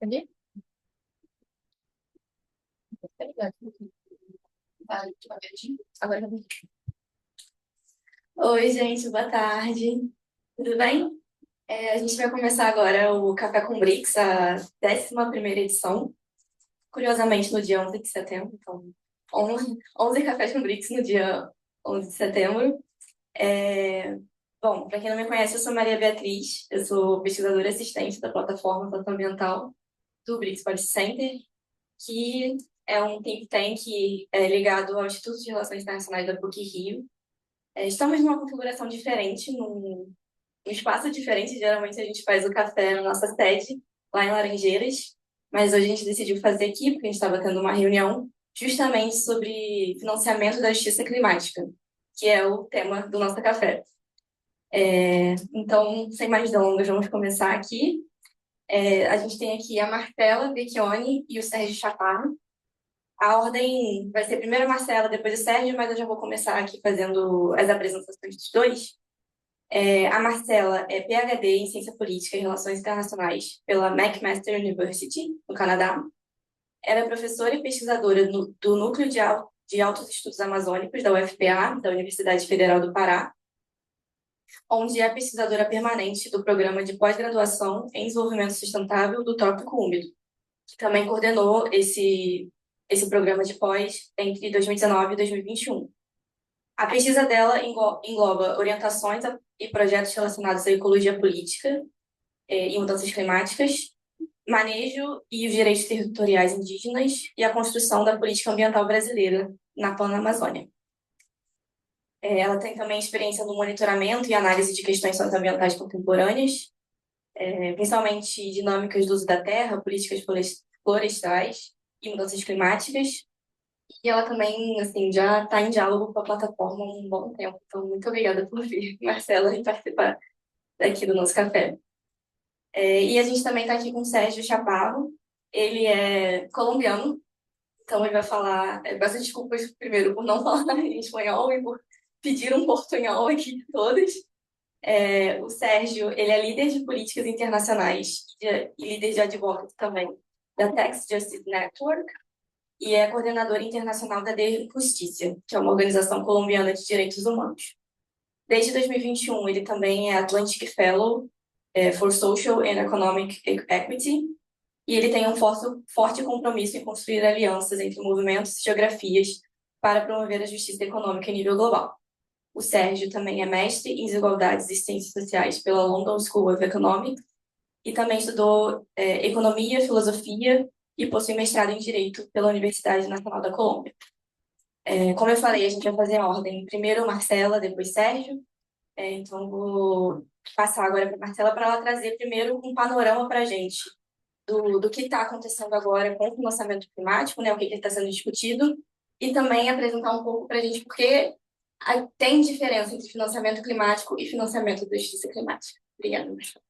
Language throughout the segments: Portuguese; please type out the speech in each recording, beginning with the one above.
Entendi? Agora já vi. Oi, gente, boa tarde. Tudo bem? A gente vai começar agora o Café com Brix, a 11ª edição. Curiosamente, no dia 11 de setembro. Então, 11 Cafés com Brix no dia 11 de setembro. Bom, para quem não me conhece, eu sou Maria Beatriz. Eu sou pesquisadora assistente da plataforma socioambiental do Brix Policy Center, que é um think tank ligado ao Instituto de Relações Internacionais da PUC-Rio. Estamos numa configuração diferente, um espaço diferente. Geralmente a gente faz o café na nossa sede, lá em Laranjeiras, mas hoje a gente decidiu fazer aqui, porque a gente estava tendo uma reunião justamente sobre financiamento da justiça climática, que é o tema do nosso café. Então, sem mais delongas, vamos começar aqui. A gente tem aqui a Marcela Vecchioni e o Sérgio Chaparro. A ordem vai ser primeiro a Marcela, depois o Sérgio, mas eu já vou começar aqui fazendo as apresentações dos dois. A Marcela é PhD em Ciência Política e Relações Internacionais pela McMaster University, no Canadá. Ela é professora e pesquisadora do Núcleo de Altos Estudos Amazônicos da UFPA, da Universidade Federal do Pará, onde é pesquisadora permanente do Programa de Pós-Graduação em Desenvolvimento Sustentável do Trópico Úmido, que também coordenou esse programa de pós entre 2019 e 2021. A pesquisa dela engloba orientações e projetos relacionados à ecologia política e mudanças climáticas, manejo e os direitos territoriais indígenas e a construção da política ambiental brasileira na Plana Amazônia. Ela tem também experiência no monitoramento e análise de questões socioambientais contemporâneas, principalmente dinâmicas do uso da terra, políticas florestais e mudanças climáticas. E ela também, assim, já está em diálogo com a plataforma há um bom tempo. Então, muito obrigada por vir, Marcela, e participar aqui do nosso café. E a gente também está aqui com o Sérgio Chaparro. Ele é colombiano, então ele vai falar. Peço desculpas primeiro por não falar em espanhol e por pedir um portunhol aqui de todos. O Sérgio, ele é líder de políticas internacionais e líder de advocacy também da Tax Justice Network e é coordenador internacional da De Justicia, que é uma organização colombiana de direitos humanos. Desde 2021, ele também é Atlantic Fellow for Social and Economic Equity, e ele tem um forte compromisso em construir alianças entre movimentos e geografias para promover a justiça econômica em nível global. O Sérgio também é mestre em desigualdades e ciências sociais pela London School of Economics e também estudou economia, filosofia e possui mestrado em direito pela Universidade Nacional da Colômbia. Como eu falei, a gente vai fazer a ordem. Primeiro Marcela, depois Sérgio. Então, vou passar agora para a Marcela para ela trazer primeiro um panorama para a gente do que está acontecendo agora com o financiamento climático, né, o que está sendo discutido, e também apresentar um pouco para a gente porque tem diferença entre financiamento climático e financiamento da justiça climática. Obrigada, Marcela.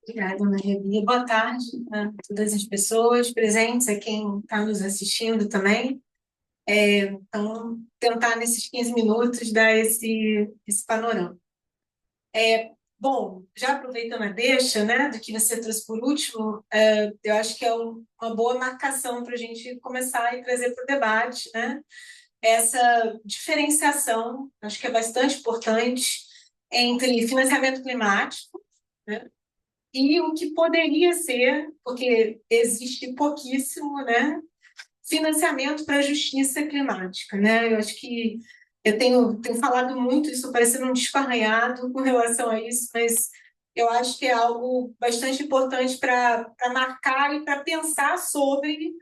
Obrigada, Maria Bia. Boa tarde a todas as pessoas presentes, a quem está nos assistindo também. Então, tentar nesses 15 minutos dar esse panorama. Bom, já aproveitando a deixa, né, do que você trouxe por último, eu acho que é uma boa marcação para a gente começar e trazer para o debate, né, essa diferenciação, acho que é bastante importante, entre financiamento climático, né, e o que poderia ser, porque existe pouquíssimo, né, financiamento para a justiça climática, né? Eu acho que eu tenho falado muito isso, parecendo um disco arranhado com relação a isso, mas eu acho que é algo bastante importante para marcar e para pensar sobre,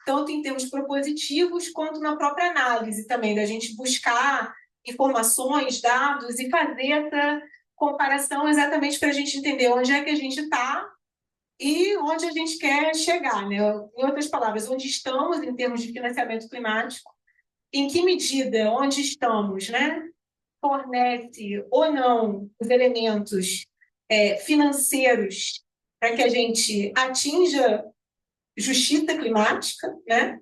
tanto em termos propositivos quanto na própria análise também, da gente buscar informações, dados e fazer essa comparação exatamente para a gente entender onde é que a gente está e onde a gente quer chegar, né? Em outras palavras, onde estamos em termos de financiamento climático, em que medida onde estamos, né, fornece ou não os elementos financeiros para que a gente atinja justiça climática, né?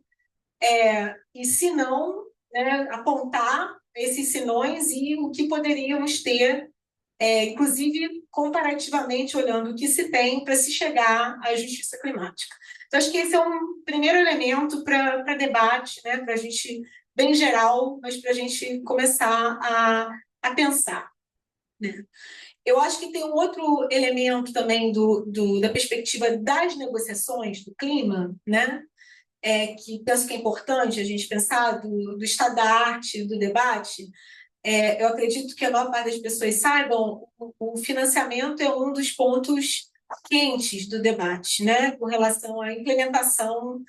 E se não, né, apontar esses senões e o que poderíamos ter inclusive comparativamente olhando o que se tem para se chegar à justiça climática. Então, acho que esse é um primeiro elemento para debate, né, para a gente, bem geral, mas para a gente começar a pensar, né? Eu acho que tem um outro elemento também da perspectiva das negociações do clima, né? Que penso que é importante a gente pensar do estado da arte, do debate. Eu acredito que a maior parte das pessoas saibam, o financiamento é um dos pontos quentes do debate, né? Com relação à implementação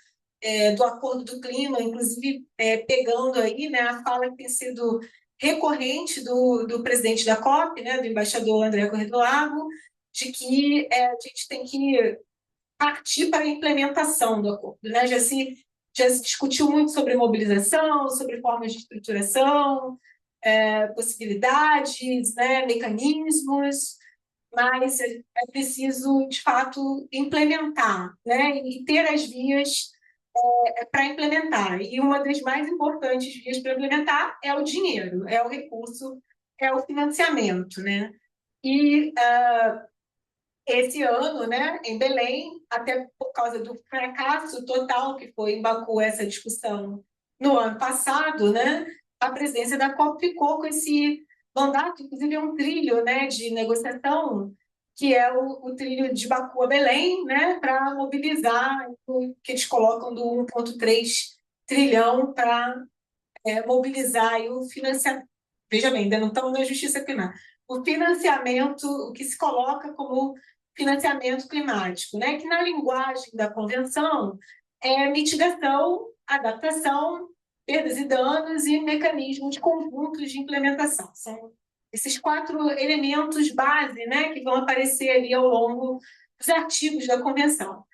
do Acordo do Clima, inclusive pegando aí, né, a fala que tem sido recorrente do presidente da COP, né, do embaixador André Corrêa do Lago, de que a gente tem que partir para a implementação do acordo, né? Já se discutiu muito sobre mobilização, sobre formas de estruturação, possibilidades, né, mecanismos, mas é preciso, de fato, implementar, né, e ter as vias para implementar. E uma das mais importantes vias para implementar é o dinheiro, é o recurso, é o financiamento, né? E esse ano, né, em Belém, até por causa do fracasso total que foi em Baku essa discussão no ano passado, né, a presidência da COP ficou com esse mandato, inclusive é um trilho, né, de negociação, que é o trilho de Baku a Belém, né, para mobilizar o que eles colocam do 1,3 trilhão para mobilizar aí o financiamento. Veja bem, ainda não estamos na justiça climática. O financiamento, o que se coloca como financiamento climático, né? Que na linguagem da convenção é mitigação, adaptação, perdas e danos e mecanismos conjuntos de implementação. São esses 4 elementos base, né, que vão aparecer ali ao longo dos artigos da convenção.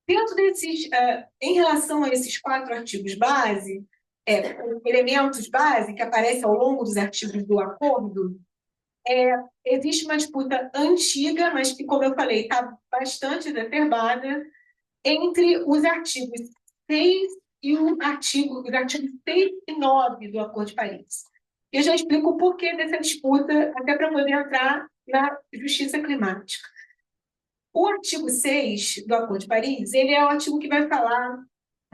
Dentro desses, em relação a esses 4 artigos base, elementos base que aparecem ao longo dos artigos do acordo, existe uma disputa antiga, mas que, como eu falei, está bastante exacerbada, entre os artigos 6 e os artigos 6 e 9 do Acordo de Paris. Eu já explico o porquê dessa disputa, até para poder entrar na justiça climática. O artigo 6 do Acordo de Paris, ele é o artigo que vai falar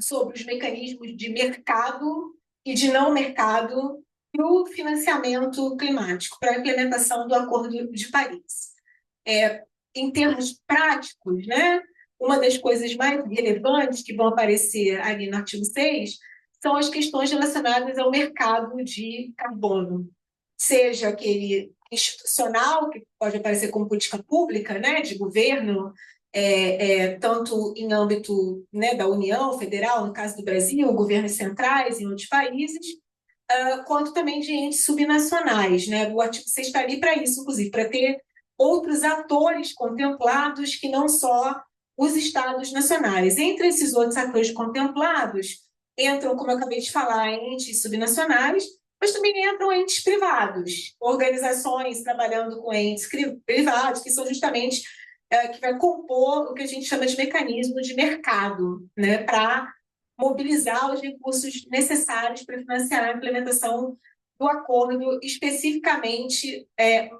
sobre os mecanismos de mercado e de não mercado para o financiamento climático, para a implementação do Acordo de Paris. Em termos práticos, né, uma das coisas mais relevantes que vão aparecer ali no artigo 6 são as questões relacionadas ao mercado de carbono, seja aquele institucional, que pode aparecer como política pública, né, de governo, tanto em âmbito, né, da União Federal, no caso do Brasil, governos centrais em outros países, quanto também de entes subnacionais, né? O artigo 6 está ali para isso, inclusive, para ter outros atores contemplados que não só os estados nacionais. Entre esses outros atores contemplados, entram, como eu acabei de falar, entes subnacionais, mas também entram entes privados, organizações trabalhando com entes privados, que são justamente que vai compor o que a gente chama de mecanismo de mercado, né, para mobilizar os recursos necessários para financiar a implementação do acordo, especificamente,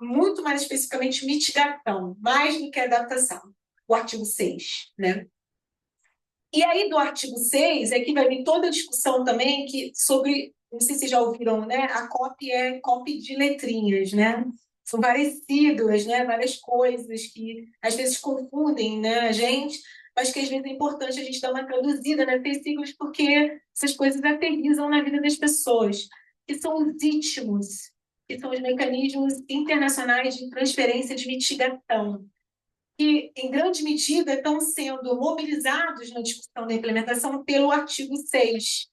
muito mais especificamente, mitigação, mais do que adaptação, o artigo 6, né? E aí, do artigo 6, é que vai vir toda a discussão também sobre, não sei se vocês já ouviram, né? A COP é COP de letrinhas, né? São várias siglas, né? Várias coisas que às vezes confundem, né, a gente, mas que às vezes é importante a gente dar uma traduzida nessas siglas, porque essas coisas aterrissam na vida das pessoas, que são os ITMOS, que são os mecanismos internacionais de transferência de mitigação, que, em grande medida, estão sendo mobilizados na discussão da implementação pelo artigo 6,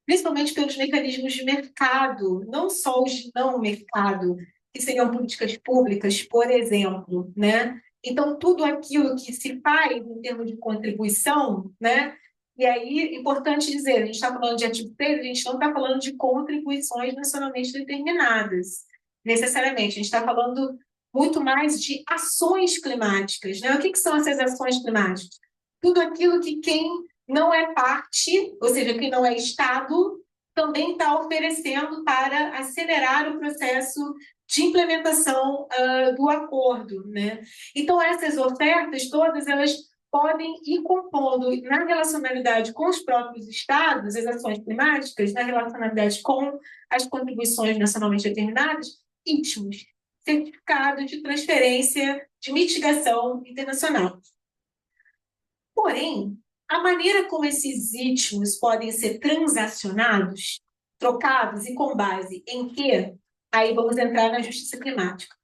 principalmente pelos mecanismos de mercado, não só os de não mercado, que seriam políticas públicas, por exemplo, né? Então, tudo aquilo que se faz em termos de contribuição, né? E aí, importante dizer, a gente está falando de artigo 6, a gente não está falando de contribuições nacionalmente determinadas, necessariamente. A gente está falando muito mais de ações climáticas, né? O que são essas ações climáticas? Tudo aquilo que quem não é parte, ou seja, quem não é Estado, também está oferecendo para acelerar o processo de implementação do acordo, né? Então, essas ofertas todas, elas podem ir compondo na relacionalidade com os próprios estados, as ações climáticas, na relacionalidade com as contribuições nacionalmente determinadas, ritmos, certificados de transferência de mitigação internacional. Porém, a maneira como esses ritmos podem ser transacionados, trocados e com base em quê? Aí vamos entrar na justiça climática.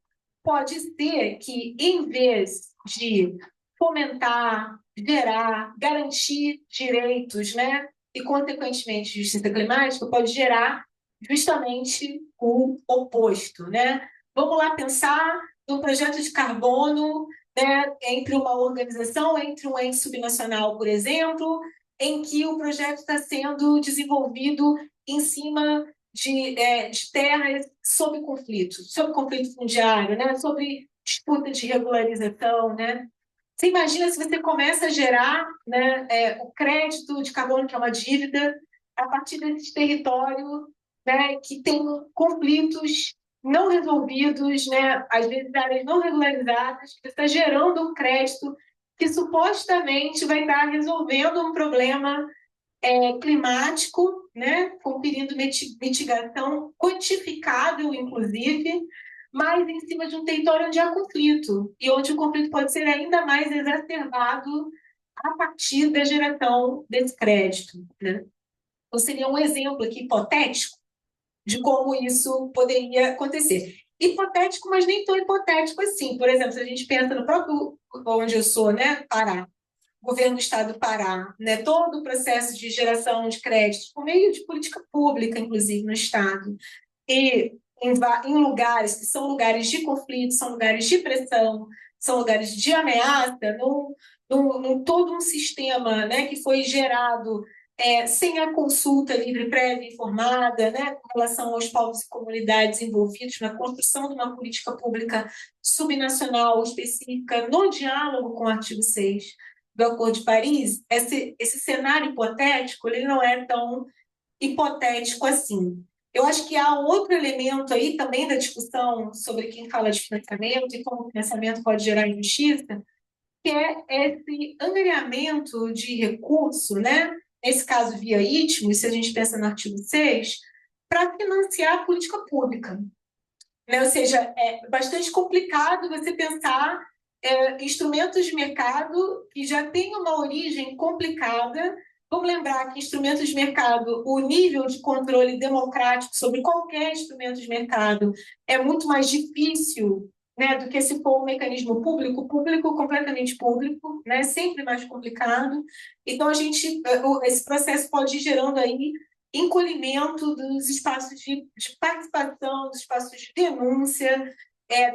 Pode ser que, em vez de fomentar, gerar, garantir direitos, né, e, consequentemente, justiça climática, pode gerar justamente o oposto, né? Vamos lá pensar no projeto de carbono, né, entre uma organização, entre um ente subnacional, por exemplo, em que o projeto está sendo desenvolvido em cima de terras sob conflito fundiário, né, sobre disputa de regularização, né? Você imagina se você começa a gerar, né, o crédito de carbono, que é uma dívida, a partir desse território, né, que tem conflitos não resolvidos, né, às vezes áreas não regularizadas, que está gerando um crédito que supostamente vai estar resolvendo um problema climático, né, conferindo mitigação quantificável, inclusive, mas em cima de um território onde há conflito, e onde o conflito pode ser ainda mais exacerbado a partir da geração desse crédito, né? Então, seria um exemplo aqui hipotético de como isso poderia acontecer. Hipotético, mas nem tão hipotético assim. Por exemplo, se a gente pensa no próprio onde eu sou, né, Pará, governo do estado do Pará, né, todo o processo de geração de créditos por meio de política pública, inclusive, no estado, e em lugares que são lugares de conflito, são lugares de pressão, são lugares de ameaça, num todo um sistema, né, que foi gerado sem a consulta livre, prévia, informada, né, com relação aos povos e comunidades envolvidos na construção de uma política pública subnacional específica, no diálogo com o artigo 6 do Acordo de Paris, esse cenário hipotético ele não é tão hipotético assim. Eu acho que há outro elemento aí também da discussão sobre quem fala de financiamento e como o financiamento pode gerar injustiça, que é esse angariamento de recurso, né? Nesse caso via ITMO, e se a gente pensa no artigo 6, para financiar a política pública. Né? Ou seja, é bastante complicado você pensar instrumentos de mercado que já têm uma origem complicada. Vamos lembrar que instrumentos de mercado, o nível de controle democrático sobre qualquer instrumento de mercado é muito mais difícil, né, do que se for um mecanismo público, completamente público, né, sempre mais complicado. Então, esse processo pode ir gerando aí encolhimento dos espaços de participação, dos espaços de denúncia,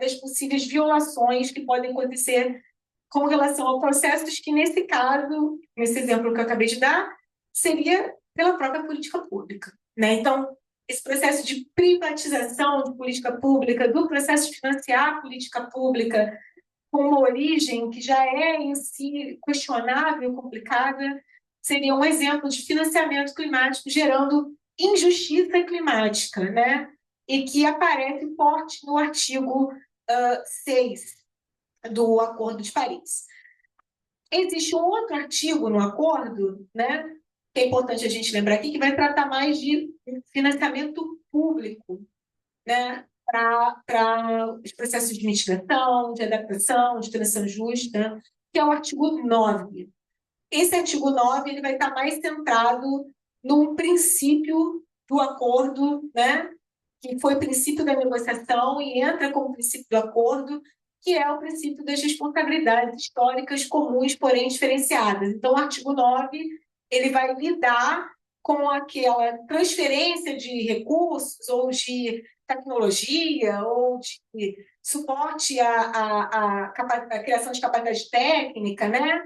das possíveis violações que podem acontecer com relação a processos que, nesse caso, nesse exemplo que eu acabei de dar, seria pela própria política pública, né? Então, esse processo de privatização de política pública, do processo de financiar a política pública com uma origem que já é em si questionável, complicada, seria um exemplo de financiamento climático gerando injustiça climática, né? E que aparece forte no artigo 6 do Acordo de Paris. Existe um outro artigo no acordo, né, que é importante a gente lembrar aqui, que vai tratar mais de financiamento público, né, para os processos de mitigação, de adaptação, de transição justa, que é o artigo 9. Esse artigo 9 ele vai estar mais centrado num princípio do acordo, né, que foi o princípio da negociação e entra como princípio do acordo, que é o princípio das responsabilidades históricas comuns, porém diferenciadas. Então, o artigo 9 ele vai lidar com aquela transferência de recursos ou de tecnologia ou de suporte à criação de capacidade técnica, né?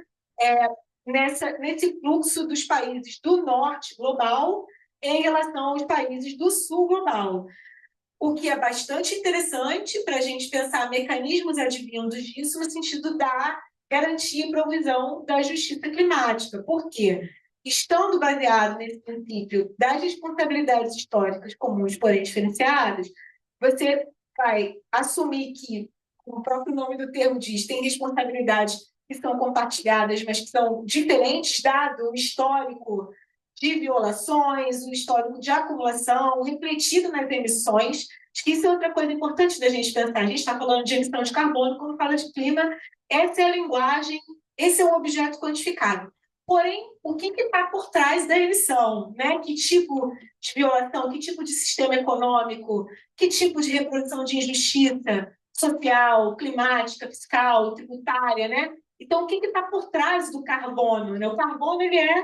Nesse fluxo dos países do norte global em relação aos países do sul global. O que é bastante interessante para a gente pensar mecanismos advindos disso no sentido da garantia e provisão da justiça climática. Por quê? estando baseado nesse princípio das responsabilidades históricas comuns, porém diferenciadas, você vai assumir que, como o próprio nome do termo diz, tem responsabilidades que são compartilhadas, mas que são diferentes, dado o histórico de violações, o histórico de acumulação, refletido nas emissões. Acho que isso é outra coisa importante da gente pensar. A gente está falando de emissão de carbono, quando fala de clima, essa é a linguagem, esse é o objeto quantificado. Porém, o que está por trás da emissão? Né? Que tipo de violação, que tipo de sistema econômico, que tipo de reprodução de injustiça social, climática, fiscal, tributária, né? Então, o que está por trás do carbono? Né? O carbono ele é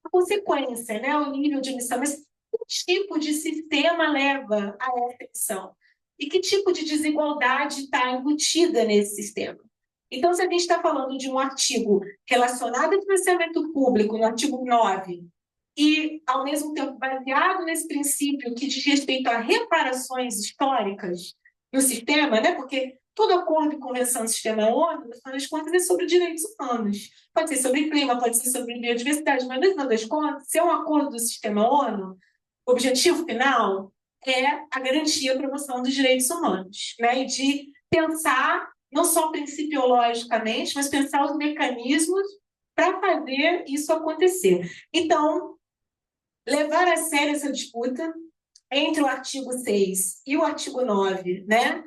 a consequência, né? O nível de emissão, mas que tipo de sistema leva a essa emissão? E que tipo de desigualdade está embutida nesse sistema? Então, se a gente está falando de um artigo relacionado ao financiamento público, no artigo 9, e, ao mesmo tempo, baseado nesse princípio que diz respeito a reparações históricas no sistema, né? Porque todo acordo e convenção do sistema ONU, no final das contas, é sobre direitos humanos. Pode ser sobre clima, pode ser sobre biodiversidade, mas, no final das contas, se é um acordo do sistema ONU, o objetivo final é a garantia e a promoção dos direitos humanos, né? E de pensar não só principiologicamente, mas pensar os mecanismos para fazer isso acontecer. Então, levar a sério essa disputa entre o artigo 6 e o artigo 9, né?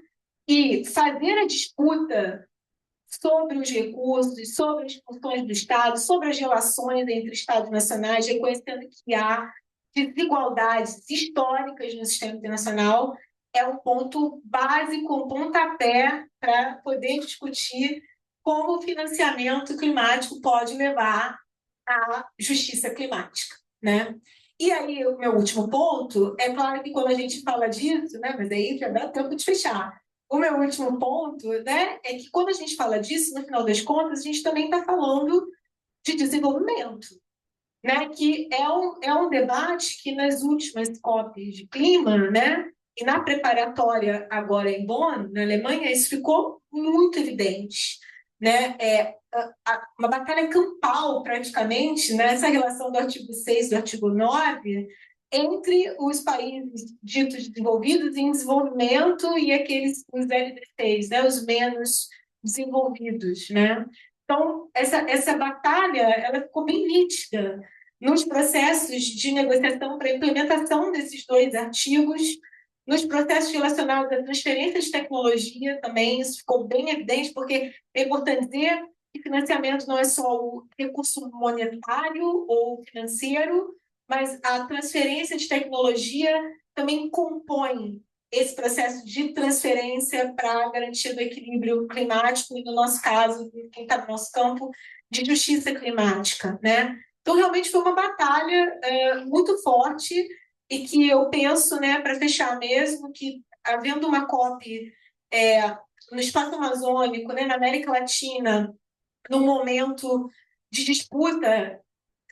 E fazer a disputa sobre os recursos, sobre as funções do Estado, sobre as relações entre Estados nacionais, reconhecendo que há desigualdades históricas no sistema internacional, é um ponto básico, um pontapé para poder discutir como o financiamento climático pode levar à justiça climática, né? E aí, o meu último ponto, é claro que quando a gente fala disso, né, mas aí já dá tempo de fechar. O meu último ponto, né, é que quando a gente fala disso, no final das contas, a gente também está falando de desenvolvimento, né, que é um debate que nas últimas COPs de clima, né, e na preparatória agora em Bonn, na Alemanha, isso ficou muito evidente, né, uma batalha campal praticamente nessa relação do artigo 6 e do artigo 9 entre os países ditos desenvolvidos em desenvolvimento e aqueles, os LDCs, né, os menos desenvolvidos, né? Então, essa batalha ela ficou bem nítida nos processos de negociação para a implementação desses dois artigos, nos processos relacionados à transferência de tecnologia também, isso ficou bem evidente, porque é importante dizer que financiamento não é só o recurso monetário ou financeiro, mas a transferência de tecnologia também compõe esse processo de transferência para a garantia do equilíbrio climático e, no nosso caso, quem está no nosso campo, de justiça climática, né? Então, realmente foi uma batalha muito forte e que eu penso, né, para fechar mesmo, que havendo uma COP no espaço amazônico, né, na América Latina, num momento de disputa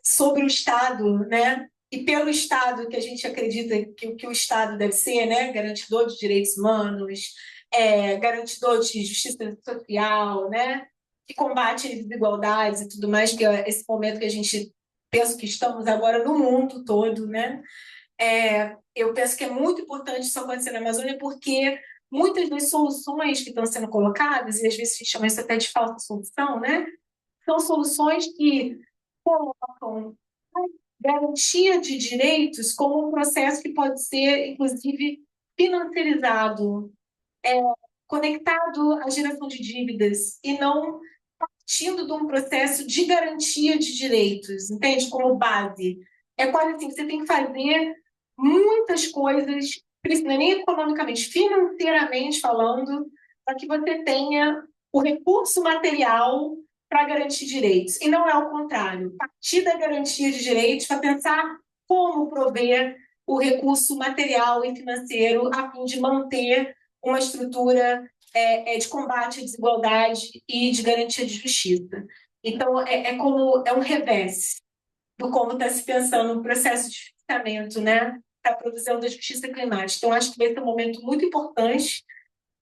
sobre o Estado, né, e pelo Estado que a gente acredita que o Estado deve ser, né, garantidor de direitos humanos, garantidor de justiça social, né, que combate as desigualdades e tudo mais, que é esse momento que a gente penso que estamos agora no mundo todo, né? Eu penso que é muito importante isso acontecer na Amazônia, porque muitas das soluções que estão sendo colocadas, e às vezes se chama isso até de falsa solução, né? São soluções que colocam a garantia de direitos como um processo que pode ser, inclusive, financiarizado, conectado à geração de dívidas, e não partindo de um processo de garantia de direitos, entende? Como base. É quase assim, você tem que fazer muitas coisas, não é nem economicamente, financeiramente falando, para que você tenha o recurso material para garantir direitos. E não é o contrário. Partir da garantia de direitos para pensar como prover o recurso material e financeiro a fim de manter uma estrutura de combate à desigualdade e de garantia de justiça. Então, como um revés do como está se pensando no processo de financiamento, né, para a produção da justiça climática. Então, acho que vai ser um momento muito importante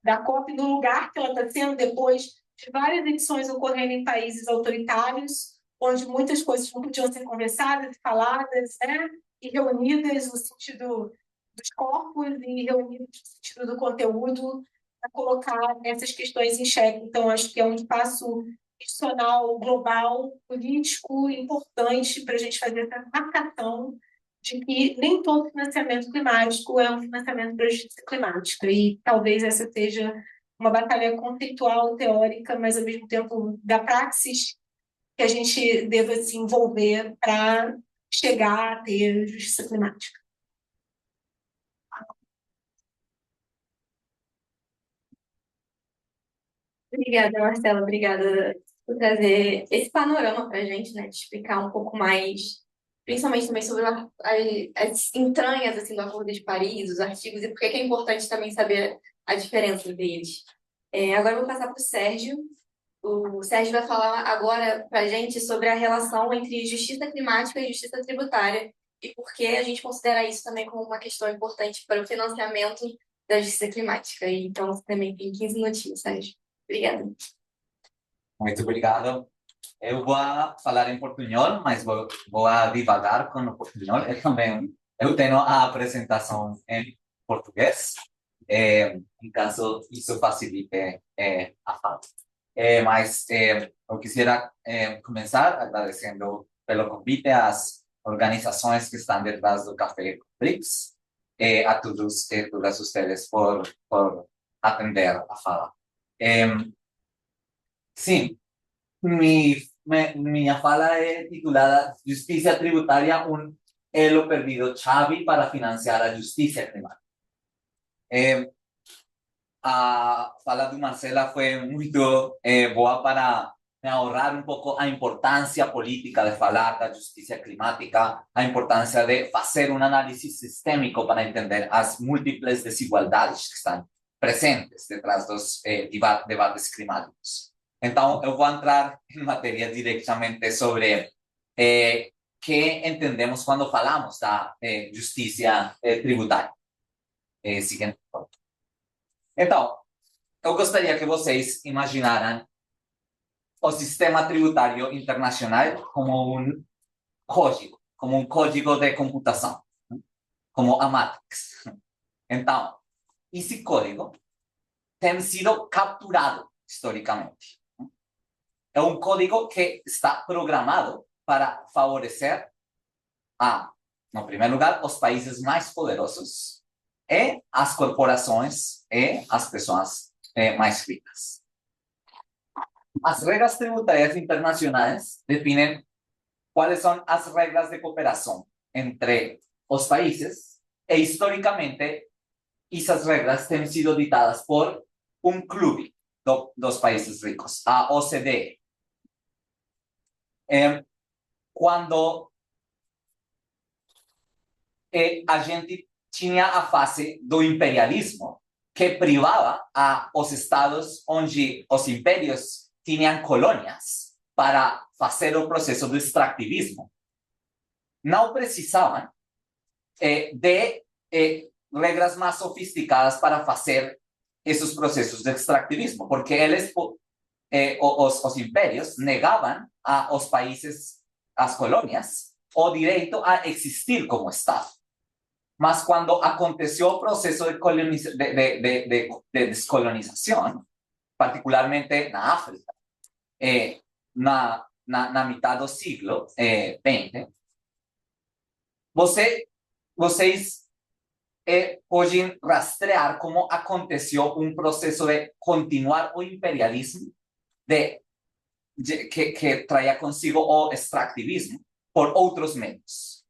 da COP no lugar que ela está sendo depois de várias edições ocorrendo em países autoritários, onde muitas coisas não podiam ser conversadas, faladas, né? E reunidas no sentido dos corpos e reunidos no sentido do conteúdo, para colocar essas questões em xeque. Então, acho que é um espaço institucional, global, político, importante para a gente fazer essa marcação de que nem todo financiamento climático é um financiamento para a justiça climática. E talvez essa seja uma batalha conceitual, teórica, mas ao mesmo tempo da praxis que a gente deva se envolver para chegar a ter justiça climática. Obrigada, Marcela. Obrigada por trazer esse panorama para a gente, né? De explicar um pouco mais, principalmente também sobre as entranhas assim, do Acordo de Paris, os artigos, e por que é importante também saber a diferença deles. Agora eu vou passar para o Sérgio. O Sérgio vai falar agora para a gente sobre a relação entre justiça climática e justiça tributária e por que a gente considera isso também como uma questão importante para o financiamento da justiça climática. Então, você também tem 15 minutinhos, Sérgio. Obrigada. Muito obrigado. Eu vou falar em portunhol, mas vou divagar com o portunhol. Eu tenho a apresentação em português, em caso isso facilite a fala. Mas eu quisiera começar agradecendo pelo convite às organizações que estão detrás do Café BRICS, a todos e todas ustedes por atender a fala. Sim, minha fala é titulada Justiça Tributária, um elo perdido chave para financiar a justiça climática. A fala do Marcela foi muito boa para me ahorrar um pouco a importância política de falar da justiça climática, a importância de fazer um análise sistêmico para entender as múltiplas desigualdades que estão presentes detrás dos debates climáticos. Então, eu vou entrar em matéria diretamente sobre que entendemos quando falamos da justiça tributária. Seguinte ponto. Então, eu gostaria que vocês imaginaram o sistema tributário internacional como um código de computação, como a Matrix. Então, esse código tem sido capturado historicamente. É um código que está programado para favorecer no primeiro lugar, os países mais poderosos e as corporações e as pessoas mais ricas. As regras tributárias internacionais definem quais são as regras de cooperação entre os países e, historicamente, essas regras têm sido ditadas por um clube dos países ricos, a OCDE. Quando a gente tinha a fase do imperialismo, que privava a os estados onde os impérios tinham colônias para fazer o processo do extrativismo. Não precisavam de regras mais sofisticadas para fazer esses processos de extrativismo, porque eles os impérios negavam aos países, às colônias, o direito a existir como Estado. Mas quando aconteceu o processo de descolonização, particularmente na África, na metade do século XX, vocês podem rastrear como aconteceu um processo de continuar o imperialismo que traía consigo o extractivismo por outros meios.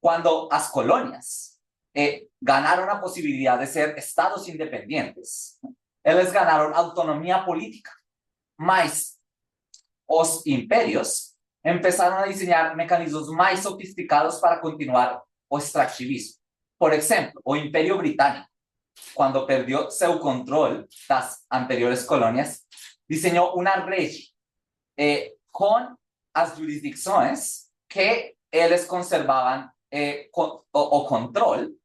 Quando as colônias ganaron a posibilidad de ser estados independientes, eles ganaron autonomía política, mas os imperios empezaron a diseñar mecanismos mais sofisticados para continuar o extractivismo. Por exemplo, o Império Britânico, quando perdeu seu controle das anteriores colônias, diseñou uma rede com as jurisdicções que eles conservavam o controle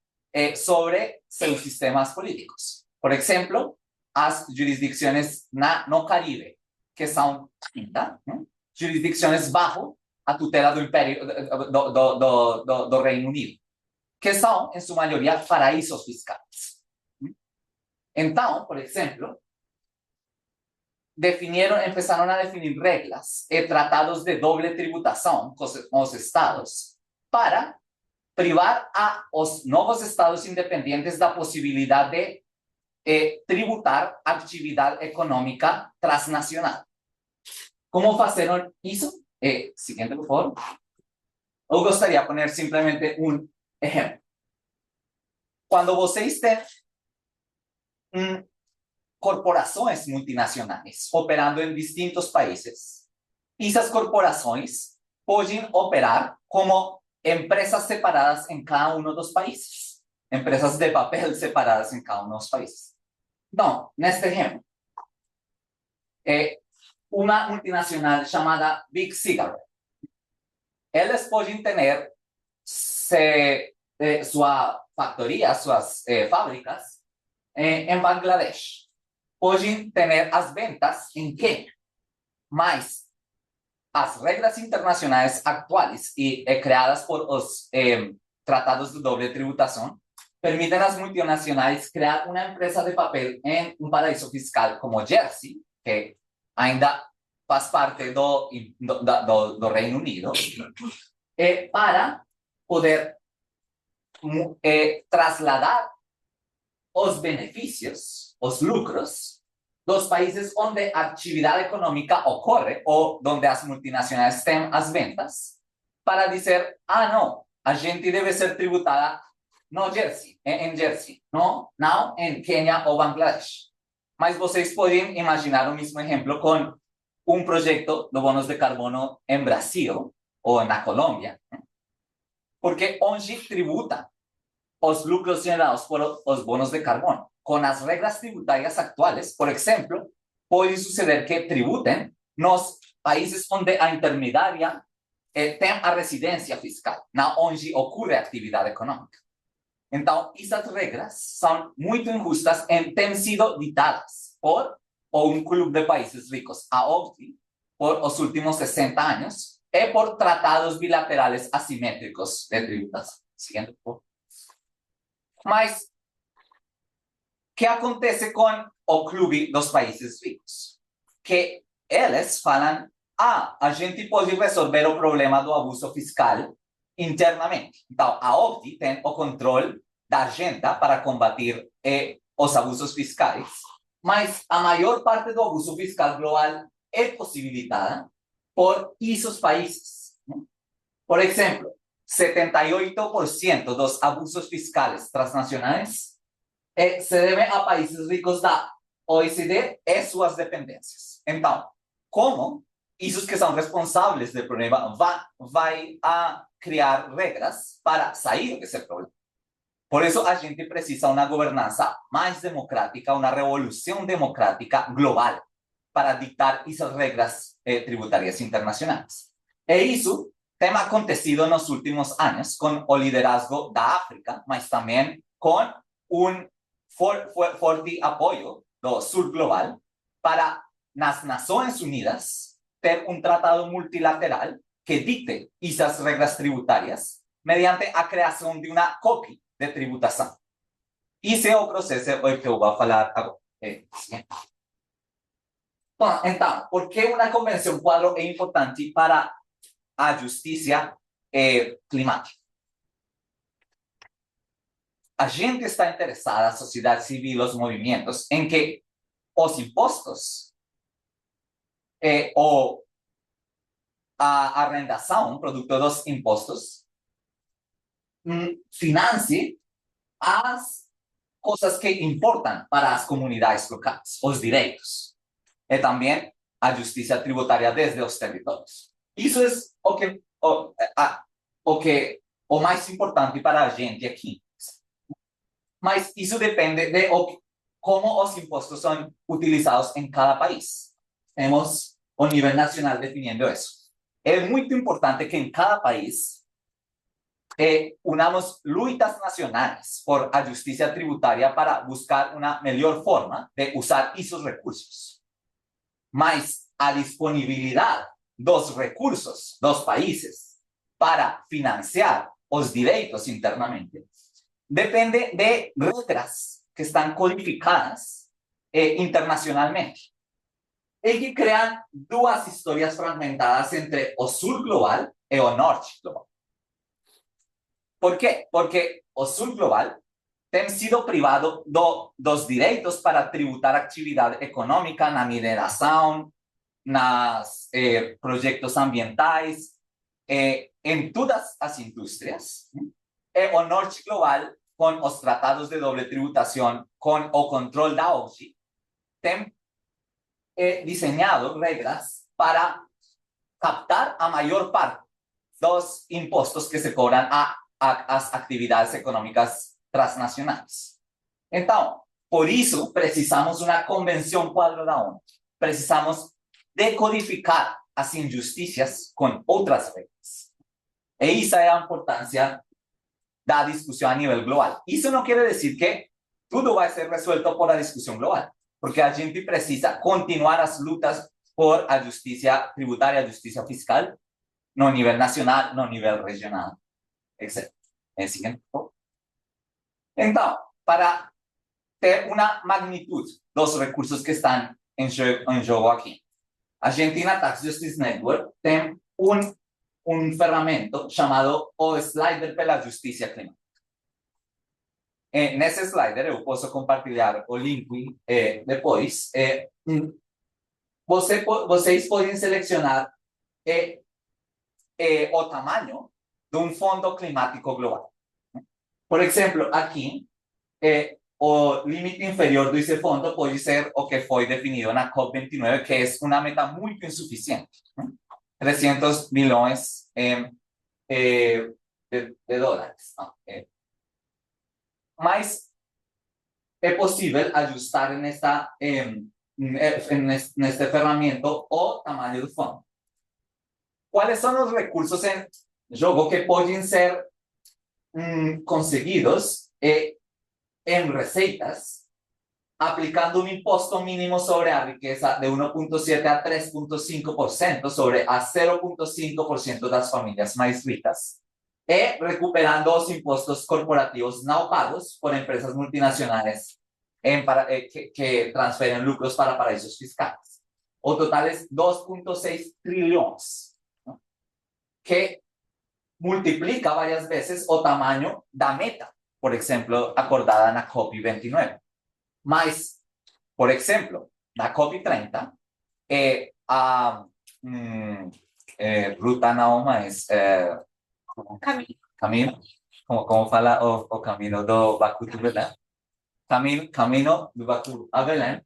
sobre seus sistemas políticos. Por exemplo, as jurisdicções no Caribe, que são 30, jurisdicções bajo a tutela do Império do Reino Unido, que são, em sua maioria, paraísos fiscais. Então, por exemplo, empezaron a definir reglas y tratados de doble tributación con los estados para privar a los nuevos estados independientes la posibilidad de tributar actividad económica transnacional. ¿Cómo hicieron eso? Siguiente, por favor. Me gustaría poner simplemente un ejemplo. Cuando vocês têm corporações multinacionais operando em distintos países, essas corporações podem operar como empresas separadas em cada um dos países, empresas de papel separadas em cada um dos países. Então, neste exemplo, uma multinacional chamada Big Cigarette, eles podem ter sua factoria, suas fábricas em Bangladesh. Podem ter as ventas em Quênia, mas as regras internacionais atuais e criadas por os tratados de doble tributação permitem às multinacionais criar uma empresa de papel em um paraíso fiscal como Jersey, que ainda faz parte do Reino Unido, para poder trasladar os benefícios, os lucros dos países onde a atividade econômica ocorre ou onde as multinacionais têm as ventas, para dizer, não, a gente deve ser tributada no Jersey, em Jersey, não em Quênia ou Bangladesh. Mas vocês podem imaginar o mesmo exemplo com um projeto de bônus de carbono em Brasil ou na Colômbia, porque onde tributa os lucros gerados por os bônus de carbono. Com as regras tributárias atuais, por exemplo, pode suceder que tributem nos países onde a intermediária tem a residência fiscal, onde ocorre a atividade econômica. Então, essas regras são muito injustas e têm sido ditadas por um clube de países ricos, a OCDE, por os últimos 60 anos, e por tratados bilaterais assimétricos de tributação. Siguiente, por favor. Mas, o que acontece com o clube dos países ricos? Que eles falam, a gente pode resolver o problema do abuso fiscal internamente. Então, a OCDE tem o controle da agenda para combater os abusos fiscais, mas a maior parte do abuso fiscal global é possibilitada por esses países. Por exemplo, 78% dos abusos fiscais transnacionais se devem a países ricos da OECD e suas dependências. Então, como esses que são responsáveis do problema vai a criar regras para sair desse problema? Por isso, a gente precisa de uma governança mais democrática, uma revolução democrática global para ditar essas regras tributárias internacionais. E isso tem acontecido nos últimos anos com o liderazgo da África, mas também com forte apoio do Sul Global para, nas Nações Unidas, ter um tratado multilateral que dite essas regras tributárias mediante a criação de uma COPI de tributação. Esse é o processo que eu vou falar agora. Bom, então, por que uma convenção quadro é importante para a justiça climática? A gente está interessada, a sociedade civil, os movimentos, em que os impostos ou a arrendação, produto dos impostos, financie as coisas que importam para as comunidades locais, os direitos, e também a justiça tributária desde os territórios. Isso é o mais importante para a gente aqui. Mas isso depende de como os impostos são utilizados em cada país. Temos o nível nacional definindo isso. É muito importante que em cada país unamos lutas nacionais por a justiça tributária para buscar uma melhor forma de usar esses recursos. Mas a disponibilidade dos recursos, dos países, para financiar os direitos internamente, depende de regras que están codificadas internacionalmente e que crean duas historias fragmentadas entre o sul global e o norte global. Por quê? Porque o sul global tem sido privado dos direitos para tributar atividade econômica na mineração, nos projetos ambientais, em todas as indústrias. E o norte global, com os tratados de doble tributação, com o controle da OGI, tem desenhado regras para captar a maior parte dos impostos que se cobram às atividades econômicas transnacionais. Então, por isso, precisamos uma convenção quadro da ONU. Precisamos decodificar as injustiças com outras regras. E essa é a importância da discussão a nível global. Isso não quer dizer que tudo vai ser resuelto por a discussão global, porque a gente precisa continuar as lutas por a justiça tributária, a justiça fiscal, no nível nacional, no nível regional, etc. Seguinte. Então, para ter uma magnitude dos recursos que estão em jogo aqui, a Argentina Tax Justice Network tem ferramenta chamado o Slider pela Justiça Climática. Nesse slider, eu posso compartilhar o link depois. Vocês podem selecionar o tamanho de um fundo climático global. Por exemplo, aqui, o limite inferior desse fundo pode ser o que foi definido na COP29, que é uma meta muito insuficiente. 300 bilhões de dólares. Mas é possível ajustar nesta ferramenta o tamanho do fundo. ¿Cuáles son los recursos en juego que pueden ser conseguidos en receitas aplicando un impuesto mínimo sobre la riqueza de 1.7 a 3.5% sobre a 0.5% de las familias más ricas y recuperando los impuestos corporativos no pagos por empresas multinacionales que transfieren lucros para paraísos fiscales? O total es 2.6 trillones, ¿no? Que multiplica varias veces o tamaño da meta, por ejemplo, acordada en la COP29. Mas, por exemplo, na COP30, ruta não, mas caminho, como fala o caminho do Baku do Belém, caminho do Baku a Belém,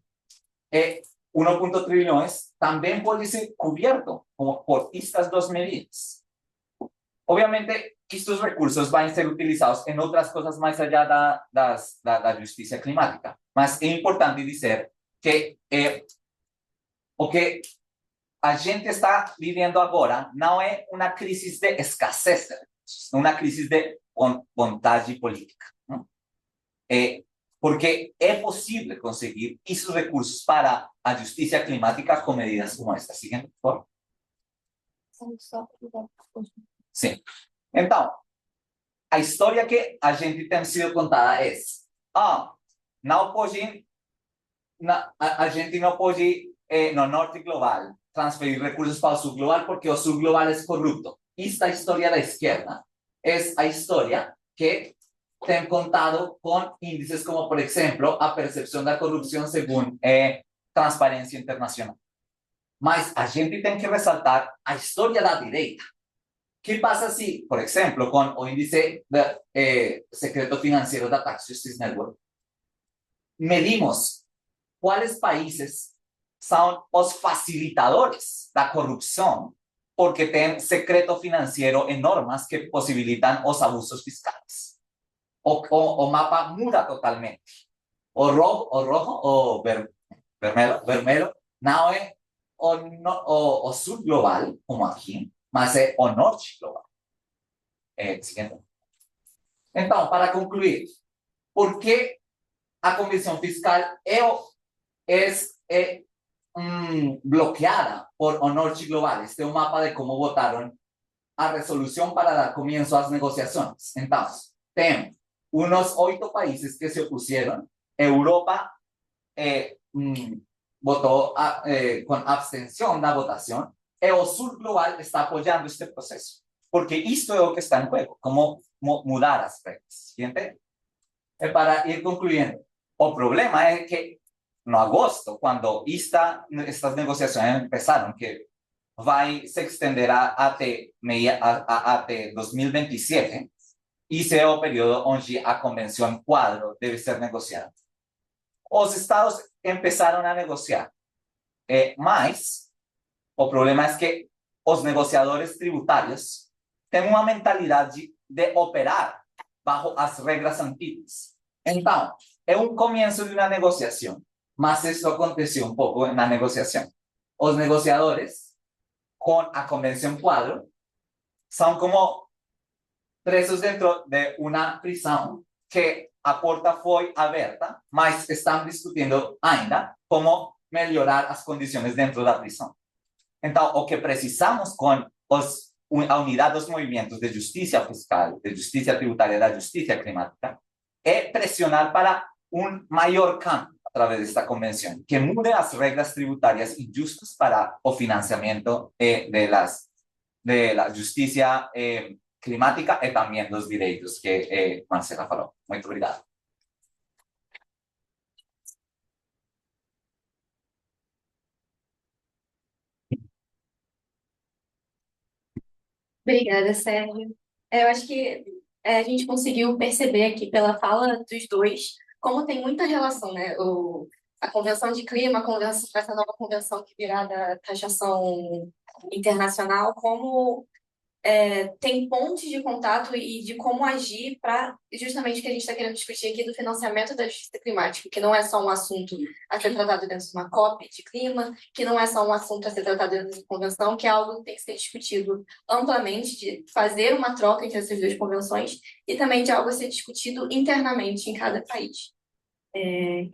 1.3 trilhões também pode ser coberto por estas duas medidas. Obviamente, estos recursos van a ser utilizados en otras cosas más allá da justicia climática. Mas é importante dizer que o que a gente está vivendo agora não é uma crise de escassez de recursos, é uma crise de vontade política. Não? Porque é possível conseguir esses recursos para a justiça climática com medidas como esta. Siguiente, por favor. Sim. Então, a história que a gente tem sido contada é: não pode, a gente não pode, no norte global, transferir recursos para o sul global porque o sul global é corrupto. Esta história da esquerda é a história que tem contado com índices como, por exemplo, a percepção da corrupção segundo Transparência Internacional. Mas a gente tem que ressaltar a história da direita. ¿Qué pasa si, por ejemplo, con el índice de secreto financiero de Tax Justice Network, medimos cuáles países son los facilitadores de la corrupción porque tienen secreto financiero en normas que posibilitan los abusos fiscales? O mapa muda totalmente. O rojo o vermelho, no es o sur global, como aquí, mas é o norte global. Siguiente. Então, para concluir, por que a Convenção Fiscal é bloqueada por Onorte Global. Este es un mapa de cómo votaron a resolución para dar comienzo a las negociaciones. Entonces, tenemos unos 8 países que se opusieron. Europa votó con abstención la votación. El Sur Global está apoyando este proceso, porque esto es lo que está en juego, cómo mudar las reglas. ¿Siguiente? Para ir concluyendo, el problema es que en agosto, cuando estas negociaciones empezaron, que se extenderá até 2027, ese es el periodo donde a convención quadro debe ser negociada. Los estados empezaron a negociar, mas el problema es que los negociadores tributarios tienen una mentalidad de operar bajo las reglas antiguas. Entonces, es un comienzo de una negociación, mas esto aconteció un poco en la negociación. Los negociadores con la convención cuadro son como presos dentro de una prisión que a porta foi aberta, mas están discutiendo ainda cómo mejorar las condiciones dentro de la prisión. Entonces, lo que precisamos con a unidad dos movimientos de justicia fiscal, de justicia tributaria, de justicia climática, es presionar para un mayor cambio a través de esta convención, que mude las reglas tributarias injustas para el financiamiento de la justicia climática y también los derechos que Marcela falou. Muito obrigado. Obrigada, Sérgio. Eu acho que a gente conseguiu perceber aqui pela fala dos dois como tem muita relação, né? A Convenção de Clima, essa nova convenção que virá da taxação internacional, como tem pontos de contato e de como agir para justamente o que a gente está querendo discutir aqui do financiamento da justiça climática, que não é só um assunto a ser tratado dentro de uma COP de clima, que não é só um assunto a ser tratado dentro de uma convenção, que é algo que tem que ser discutido amplamente, de fazer uma troca entre essas duas convenções e também de algo a ser discutido internamente em cada país.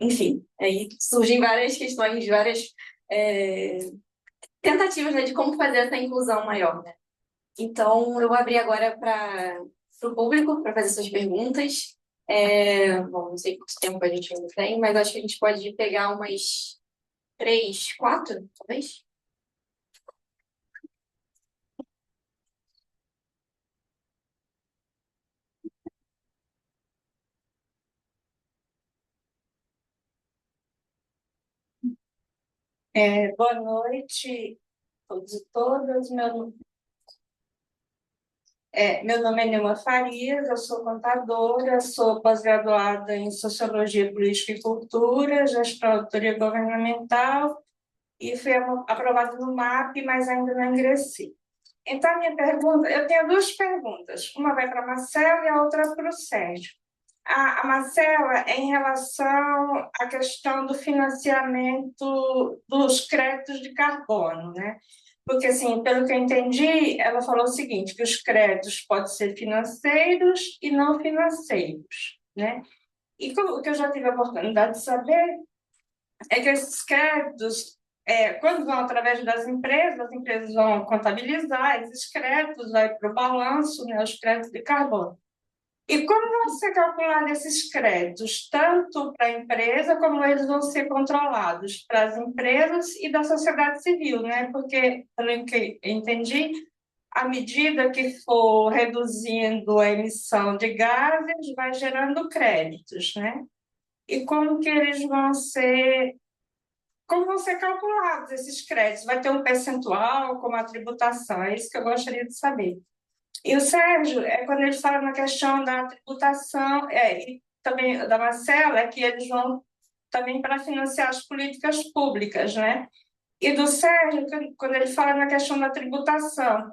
Enfim, aí surgem várias questões, várias tentativas, né, de como fazer essa inclusão maior, né? Então, eu vou abrir agora para o público para fazer suas perguntas. Bom, não sei quanto tempo a gente ainda tem, mas acho que a gente pode pegar umas 3, 4, talvez. Boa noite, todos e todas. Meu nome é Neuma Farias, eu sou contadora, sou pós-graduada em Sociologia, Política e Cultura, gestão de autoria governamental e fui aprovada no MAP, mas ainda não ingressei. Então, a minha pergunta, eu tenho 2 perguntas, uma vai para a Marcela e a outra para o Sérgio. A Marcela é em relação à questão do financiamento dos créditos de carbono, né? Porque, assim, pelo que eu entendi, ela falou o seguinte, que os créditos podem ser financeiros e não financeiros, né? E o que eu já tive a oportunidade de saber é que esses créditos, quando vão através das empresas, as empresas vão contabilizar esses créditos, vai para o balanço, né, os créditos de carbono. E como vão ser calculados esses créditos, tanto para a empresa, como eles vão ser controlados para as empresas e da sociedade civil, né? Porque, pelo que eu entendi, à medida que for reduzindo a emissão de gases, vai gerando créditos, né? E como que eles vão ser... Como vão ser calculados esses créditos? Vai ter um percentual, como a tributação? É isso que eu gostaria de saber. E o Sérgio, quando ele fala na questão da tributação, e também da Marcela, é que eles vão também para financiar as políticas públicas, né? E do Sérgio, quando ele fala na questão da tributação,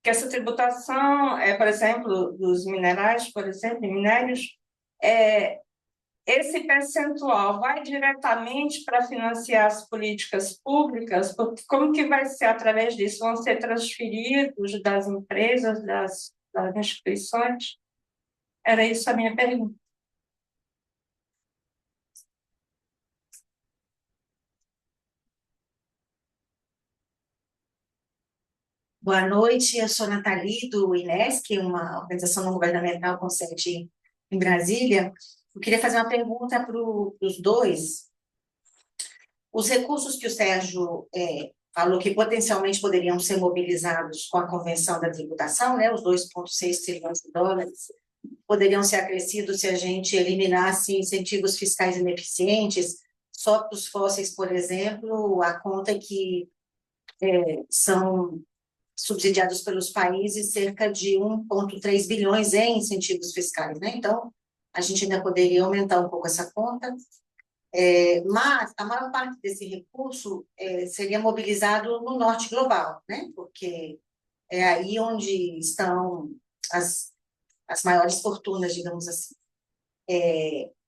que essa tributação, por exemplo, dos minerais, por exemplo, minérios, esse percentual vai diretamente para financiar as políticas públicas? Porque como que vai ser através disso? Vão ser transferidos das empresas, das instituições? Era isso a minha pergunta. Boa noite, eu sou Nathalie, do INESC, uma organização não governamental com sede em Brasília. Eu queria fazer uma pergunta para os dois. Os recursos que o Sérgio falou que potencialmente poderiam ser mobilizados com a Convenção da Tributação, né, os 2,6 trilhões de dólares, poderiam ser acrescidos se a gente eliminasse incentivos fiscais ineficientes, só para os fósseis, por exemplo, a conta que são subsidiados pelos países cerca de 1,3 bilhões em incentivos fiscais, né? Então, a gente ainda poderia aumentar um pouco essa conta, mas a maior parte desse recurso seria mobilizado no norte global, né? Porque é aí onde estão as maiores fortunas, digamos assim.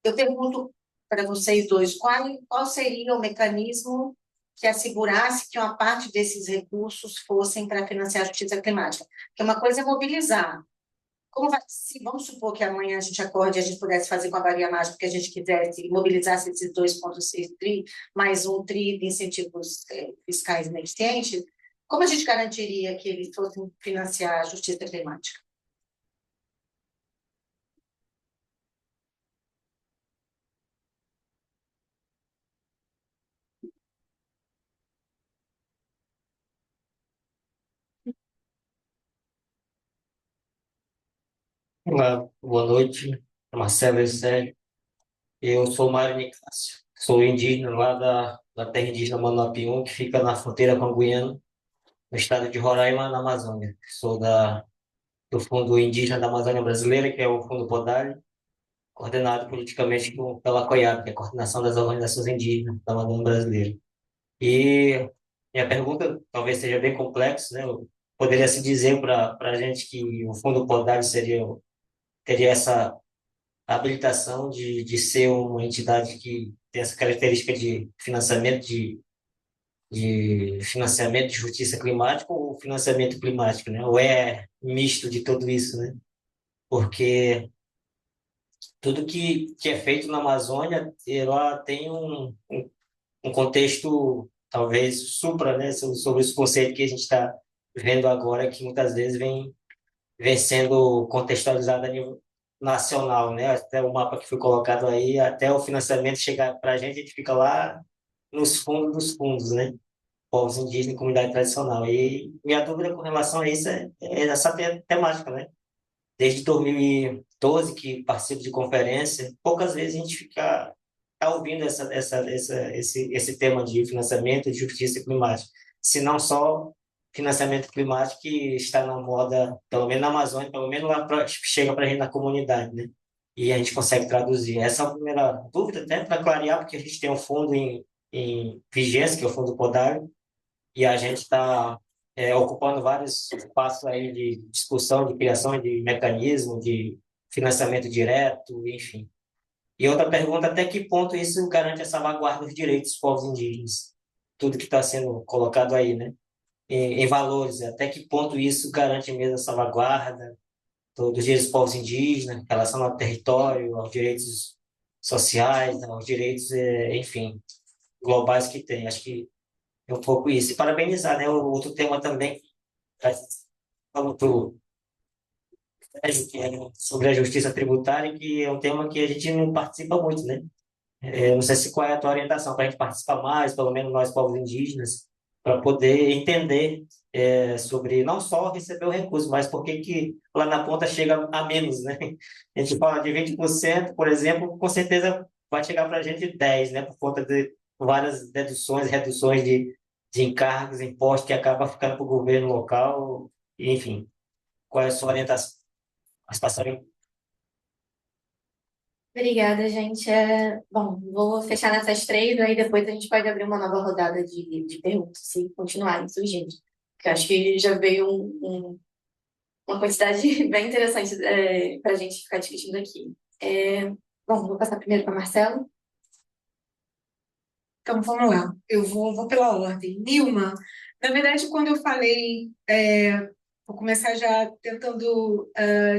Eu pergunto para vocês dois, qual seria o mecanismo que assegurasse que uma parte desses recursos fossem para financiar a justiça climática? Porque uma coisa é mobilizar. Vamos supor que amanhã a gente acorde e a gente pudesse fazer com a varinha mágica que a gente quisesse e mobilizasse esses 2,6 tri, mais um tri de incentivos fiscais inexistentes, como a gente garantiria que eles fossem financiar a justiça climática? Olá, boa noite, Marcelo e Sérgio. Eu sou Mário Nicásio, sou indígena lá da terra indígena Manoapium, que fica na fronteira com a Guiana, no estado de Roraima, na Amazônia. Sou do Fundo Indígena da Amazônia Brasileira, que é o Fundo Podalho, coordenado politicamente pela COIAB, que é a Coordenação das Organizações Indígenas da Amazônia Brasileira. E minha pergunta talvez seja bem complexa, né? Poderia se dizer para a gente que o Fundo Podalho teria essa habilitação de ser uma entidade que tem essa característica de financiamento de justiça climática ou financiamento climático, né? Ou é misto de tudo isso, né? Porque tudo que é feito na Amazônia, ela tem um contexto, talvez, supra, né? Sobre esse conceito que a gente está vendo agora, que muitas vezes vem sendo contextualizado a nível nacional, né? Até o mapa que foi colocado aí, até o financiamento chegar para a gente fica lá nos fundos dos fundos, né? Povos indígenas e comunidade tradicional. E minha dúvida com relação a isso é essa temática, né? Desde 2012 que participo de conferência, poucas vezes a gente tá ouvindo esse tema de financiamento de justiça climática, se não só financiamento climático que está na moda, pelo menos na Amazônia, pelo menos lá chega para a gente na comunidade, né? E a gente consegue traduzir. Essa é a primeira dúvida, até para clarear, porque a gente tem um fundo em vigência, que é o Fundo Podário, e a gente está ocupando vários espaços aí de discussão, de criação de mecanismo, de financiamento direto, enfim. E outra pergunta, até que ponto isso garante a salvaguarda dos direitos dos povos indígenas? Tudo que está sendo colocado aí, né? Em valores, até que ponto isso garante mesmo a salvaguarda dos direitos dos povos indígenas, em relação ao território, aos direitos sociais, aos direitos, enfim, globais que tem. Acho que é um pouco isso. E parabenizar, né? O outro tema também, falou pro Sérgio, que é sobre a justiça tributária, que é um tema que a gente não participa muito, né? Não sei se qual é a tua orientação para a gente participar mais, pelo menos nós povos indígenas, para poder entender sobre não só receber o recurso, mas por que lá na ponta chega a menos, né? A gente fala de 20%, por exemplo, com certeza vai chegar para a gente 10%, né? Por conta de várias deduções, reduções de encargos, impostos que acaba ficando para o governo local, enfim. Qual é a sua orientação? Mas passarem. Obrigada, gente. Bom, vou fechar nessas três, aí depois a gente pode abrir uma nova rodada de perguntas, se continuarem surgindo. Porque eu acho que já veio uma quantidade bem interessante para a gente ficar discutindo aqui. Bom, vou passar primeiro para Marcelo. Então, vamos lá. Eu vou pela ordem. Nilma, na verdade, quando eu falei, vou começar já tentando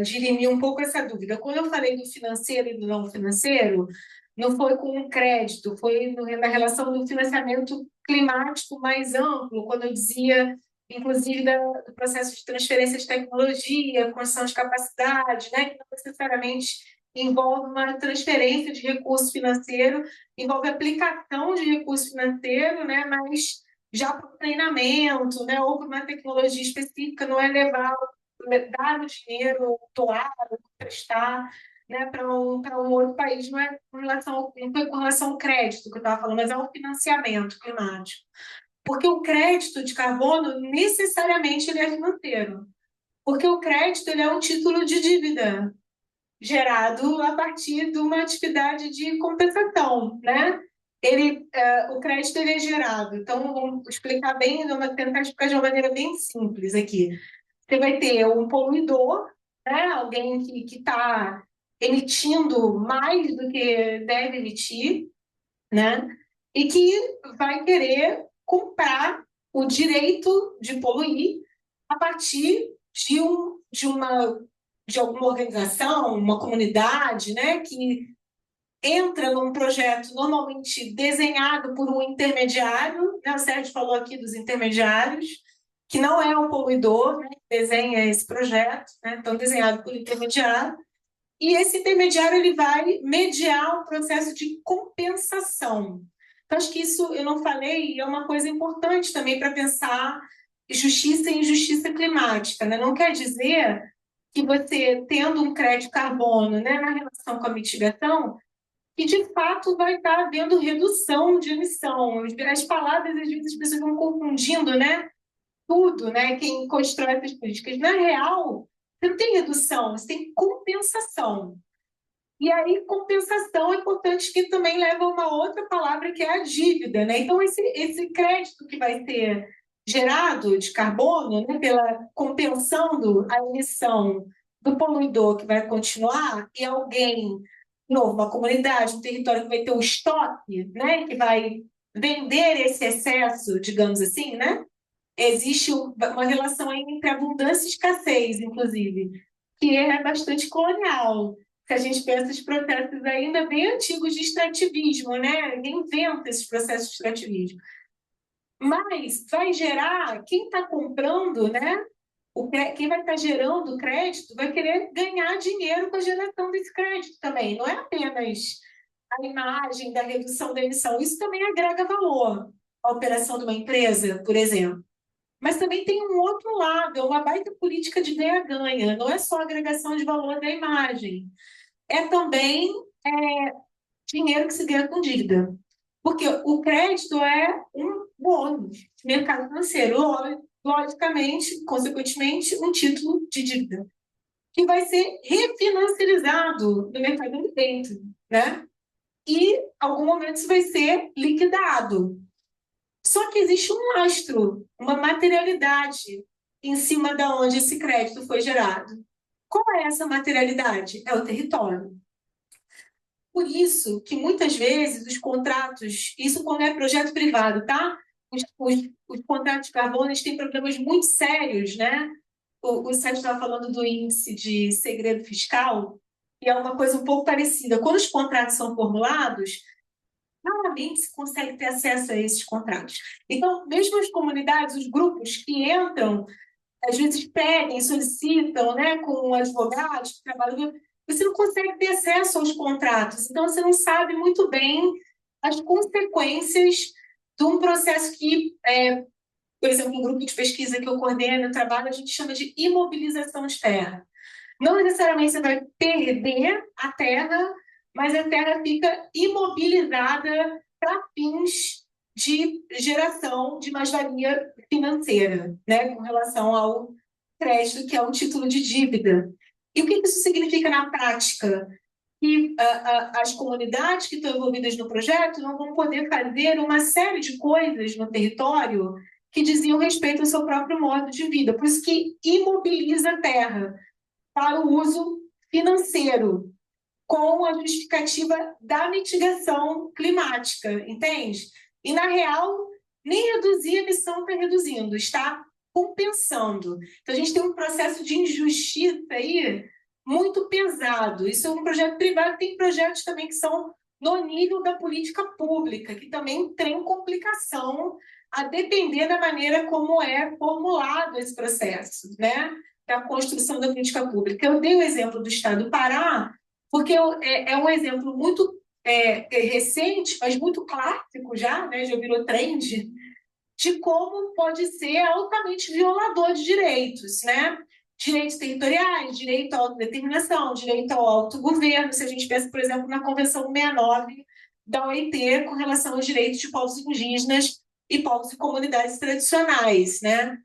dirimir um pouco essa dúvida. Quando eu falei do financeiro e do não financeiro, não foi com um crédito, foi na relação do financiamento climático mais amplo, quando eu dizia inclusive do processo de transferência de tecnologia, construção de capacidade, né, que não necessariamente envolve uma transferência de recurso financeiro, envolve aplicação de recurso financeiro, né, mas já para o treinamento, né, ou para uma tecnologia específica, não é dar o dinheiro, doar, prestar, né, para um outro país, não é não foi com relação ao crédito que eu estava falando, mas ao financiamento climático. Porque o crédito de carbono, necessariamente, ele é financeiro. Porque o crédito ele é um título de dívida gerado a partir de uma atividade de compensação, né? O crédito ele é gerado. Então, vamos explicar bem, vamos tentar explicar de uma maneira bem simples aqui. Você vai ter um poluidor, né? Alguém que está emitindo mais do que deve emitir, né? E que vai querer comprar o direito de poluir a partir de alguma organização, uma comunidade, né, que entra num projeto normalmente desenhado por um intermediário, né? O Sérgio falou aqui dos intermediários, que não é o poluidor, né, que desenha esse projeto, né, então desenhado por intermediário, e esse intermediário ele vai mediar o processo de compensação. Então, acho que isso eu não falei, é uma coisa importante também para pensar justiça e injustiça climática, né? Não quer dizer que você, tendo um crédito carbono, né, na relação com a mitigação, que de fato vai estar havendo redução de emissão. As palavras, às vezes, as pessoas vão confundindo, né? Tudo, né? Quem constrói essas políticas. Na real, você não tem redução, você tem compensação. E aí, compensação é importante que também leva a uma outra palavra, que é a dívida, né? Então, esse crédito que vai ser gerado de carbono, né, compensando a emissão do poluidor que vai continuar, e alguém, de novo, uma comunidade, um território que vai ter o estoque, né, que vai vender esse excesso, digamos assim, né? Existe uma relação aí entre abundância e escassez, inclusive, que é bastante colonial. Se a gente pensa os processos ainda bem antigos de extrativismo, né? Ninguém inventa esses processos de extrativismo. Mas vai gerar, quem está comprando, né? Quem vai estar gerando o crédito vai querer ganhar dinheiro com a geração desse crédito também. Não é apenas a imagem da redução da emissão, isso também agrega valor à operação de uma empresa, por exemplo. Mas também tem um outro lado, é uma baita política de ganha-ganha, não é só agregação de valor da imagem, é também dinheiro que se ganha com dívida. Porque o crédito é um bônus de mercado financeiro, logicamente, consequentemente, um título de dívida, que vai ser refinanciarizado no mercado dentro, né? E, em algum momento, isso vai ser liquidado. Só que existe um lastro, uma materialidade em cima de onde esse crédito foi gerado. Qual é essa materialidade? É o território. Por isso que muitas vezes os contratos, isso quando é projeto privado, tá? Os contratos de carbono têm problemas muito sérios, né? O Sérgio estava falando do índice de segredo fiscal, e é uma coisa um pouco parecida. Quando os contratos são formulados, raramente se consegue ter acesso a esses contratos. Então, mesmo as comunidades, os grupos que entram, às vezes pedem, solicitam, né, com advogados, trabalhadores, você não consegue ter acesso aos contratos. Então, você não sabe muito bem as consequências de um processo que, por exemplo, um grupo de pesquisa que eu coordeno, trabalho, a gente chama de imobilização de terra. Não necessariamente você vai perder a terra, mas a terra fica imobilizada para fins de geração de mais-valia financeira, né, com relação ao crédito, que é um título de dívida. E o que isso significa na prática? Que as comunidades que estão envolvidas no projeto não vão poder fazer uma série de coisas no território que diziam respeito ao seu próprio modo de vida. Por isso que imobiliza a terra para o uso financeiro, com a justificativa da mitigação climática, entende? E, na real, nem reduzir a emissão está reduzindo, está compensando. Então, a gente tem um processo de injustiça aí muito pesado. Isso é um projeto privado, tem projetos também que são no nível da política pública, que também tem complicação a depender da maneira como é formulado esse processo, né, da construção da política pública. Eu dei o exemplo do Estado do Pará, porque é um exemplo muito recente, mas muito clássico já, né, já virou trend, de como pode ser altamente violador de direitos, né? Direitos territoriais, direito à autodeterminação, direito ao autogoverno, se a gente pensa, por exemplo, na Convenção 69 da OIT com relação aos direitos de povos indígenas e povos e comunidades tradicionais, né?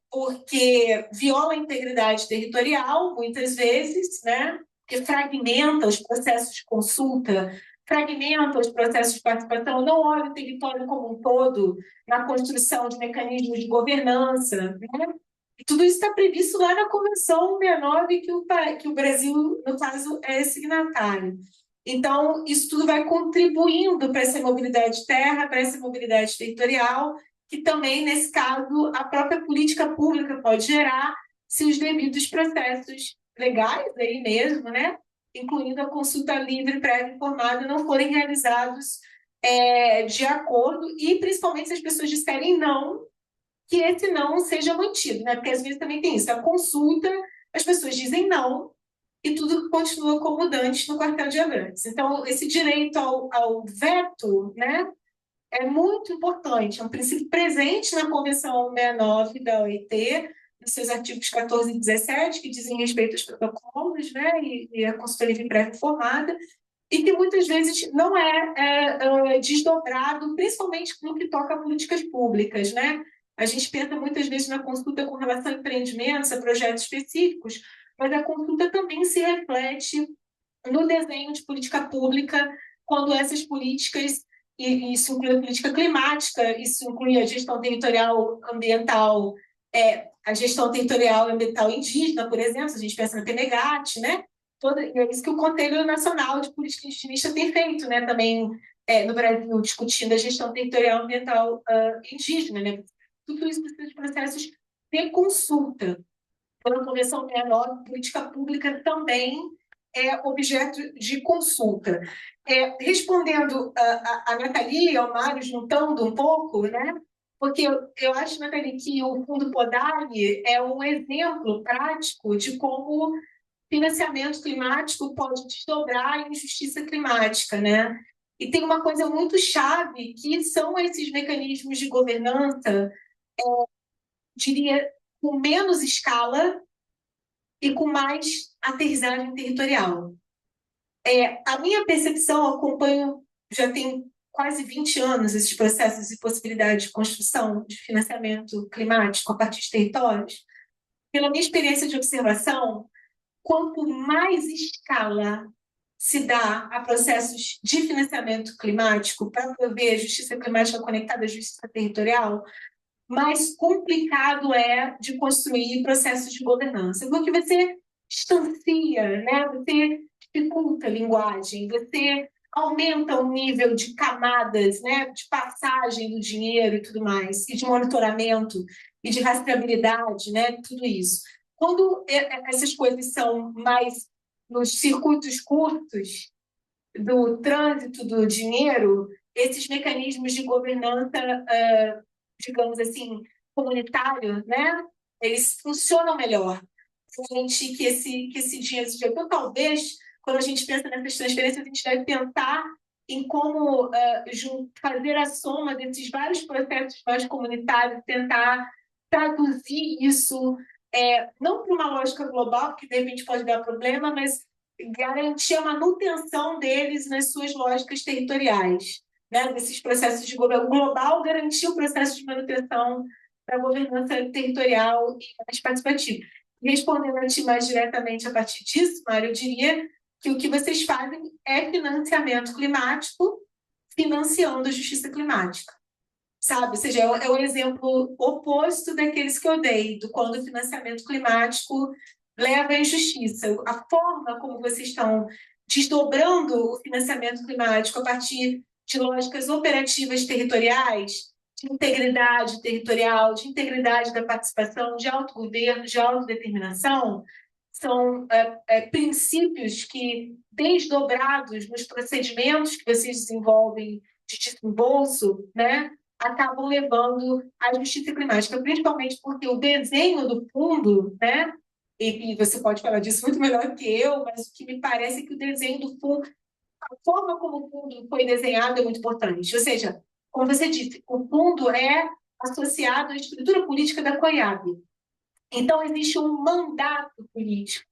Porque viola a integridade territorial, muitas vezes, né? Porque fragmenta os processos de consulta, fragmenta os processos de participação, não olha o território como um todo na construção de mecanismos de governança, né? E tudo isso está previsto lá na Convenção 69, que o Brasil, no caso, é signatário. Então, isso tudo vai contribuindo para essa mobilidade de terra, para essa mobilidade territorial, que também, nesse caso, a própria política pública pode gerar se os devidos processos legais aí mesmo, né, incluindo a consulta livre, prévia informada, não forem realizados de acordo, e principalmente se as pessoas disserem não, que esse não seja mantido, né? Porque às vezes também tem isso, a consulta, as pessoas dizem não, e tudo continua como dantes no quartel de Abrantes. Então, esse direito ao veto, né, é muito importante, é um princípio presente na Convenção 69 da OIT, nos seus artigos 14 e 17, que dizem respeito aos protocolos, né, e a consulta livre prévia informada, e que muitas vezes não é desdobrado, principalmente no que toca a políticas públicas, né? A gente pensa muitas vezes na consulta com relação a empreendimentos, a projetos específicos, mas a consulta também se reflete no desenho de política pública, quando essas políticas, e isso inclui a política climática, isso inclui a gestão territorial ambiental, a gestão territorial ambiental indígena, por exemplo, a gente pensa na PNGAT, né? É isso que o Conselho Nacional de Política Indigenista tem feito, né? Também no Brasil, discutindo a gestão territorial ambiental indígena, né? Tudo isso precisa de processos de consulta. Pela Convenção 69, política pública também é objeto de consulta. Respondendo a Nathalie e ao Mário, juntando um pouco, né? Porque eu acho, Nathalie, que o Fundo Podari é um exemplo prático de como financiamento climático pode desdobrar em justiça climática, né? E tem uma coisa muito chave, que são esses mecanismos de governança, diria, com menos escala e com mais aterrissagem territorial. A minha percepção, eu acompanho, já tem quase 20 anos esses processos e possibilidades de construção de financiamento climático a partir de territórios. Pela minha experiência de observação, quanto mais escala se dá a processos de financiamento climático para prover justiça climática conectada à justiça territorial, mais complicado é de construir processos de governança, porque você distancia, né? Você dificulta a linguagem, você aumenta o nível de camadas, né, de passagem do dinheiro e tudo mais, e de monitoramento, e de rastreabilidade, né, tudo isso. Quando essas coisas são mais nos circuitos curtos do trânsito do dinheiro, esses mecanismos de governança, digamos assim, comunitário, né, eles funcionam melhor. A gente que esse dinheiro seja. Então, talvez, quando a gente pensa nessas transferências, a gente deve pensar em como fazer a soma desses vários processos mais comunitários, tentar traduzir isso, não para uma lógica global, que de repente pode dar problema, mas garantir a manutenção deles nas suas lógicas territoriais, né? Desses processos de governo global, garantir o processo de manutenção da governança territorial e mais participativa. Respondendo a ti mais diretamente a partir disso, Mário, eu diria que o que vocês fazem é financiamento climático, financiando a justiça climática, sabe? Ou seja, é o exemplo oposto daqueles que eu dei, do quando o financiamento climático leva à injustiça. A forma como vocês estão desdobrando o financiamento climático a partir de lógicas operativas territoriais, de integridade territorial, de integridade da participação, de autogoverno, de autodeterminação, são princípios que, desdobrados nos procedimentos que vocês desenvolvem de desembolso, né, acabam levando à justiça climática, principalmente porque o desenho do fundo, né, e você pode falar disso muito melhor que eu, mas o que me parece é que o desenho do fundo, a forma como o fundo foi desenhado é muito importante. Ou seja, como você disse, o fundo é associado à estrutura política da COIAB. Então, existe um mandato político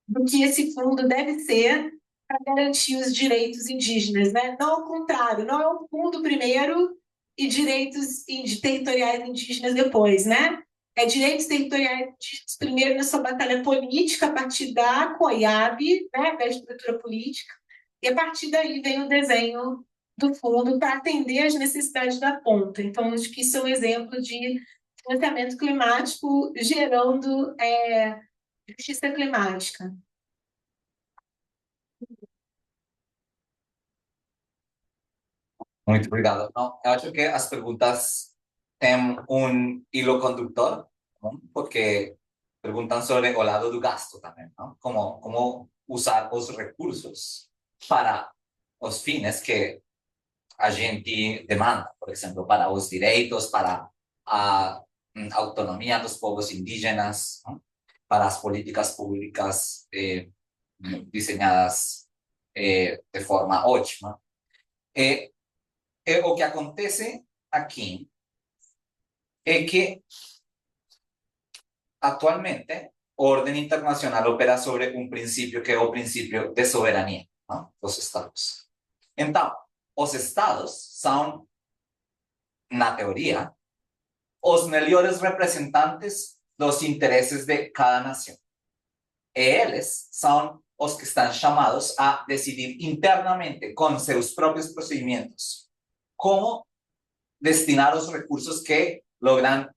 do que esse fundo deve ser para garantir os direitos indígenas, né? Não ao contrário, não é o fundo primeiro e direitos territoriais indígenas depois, né? É direitos territoriais indígenas primeiro na sua batalha política a partir da COIAB, né? Da estrutura política, e a partir daí vem o desenho do fundo para atender às necessidades da ponta. Então, acho que isso é um exemplo de financiamento climático gerando justiça climática. Muito obrigado. Não, eu acho que as perguntas têm hilo conductor, não? Porque perguntam sobre o lado do gasto também, não? Como usar os recursos para os fines que a gente demanda, por exemplo, para os direitos, para a autonomia dos povos indígenas, não? Para as políticas públicas diseñadas de forma ótima. O que acontece aqui é que atualmente o orden internacional opera sobre un principio que é o princípio de soberania, não? Dos estados. Então, os estados são, na teoria, os melhores representantes dos interesses de cada nação. E eles são os que estão chamados a decidir internamente, com seus próprios procedimentos, como destinar os recursos que logran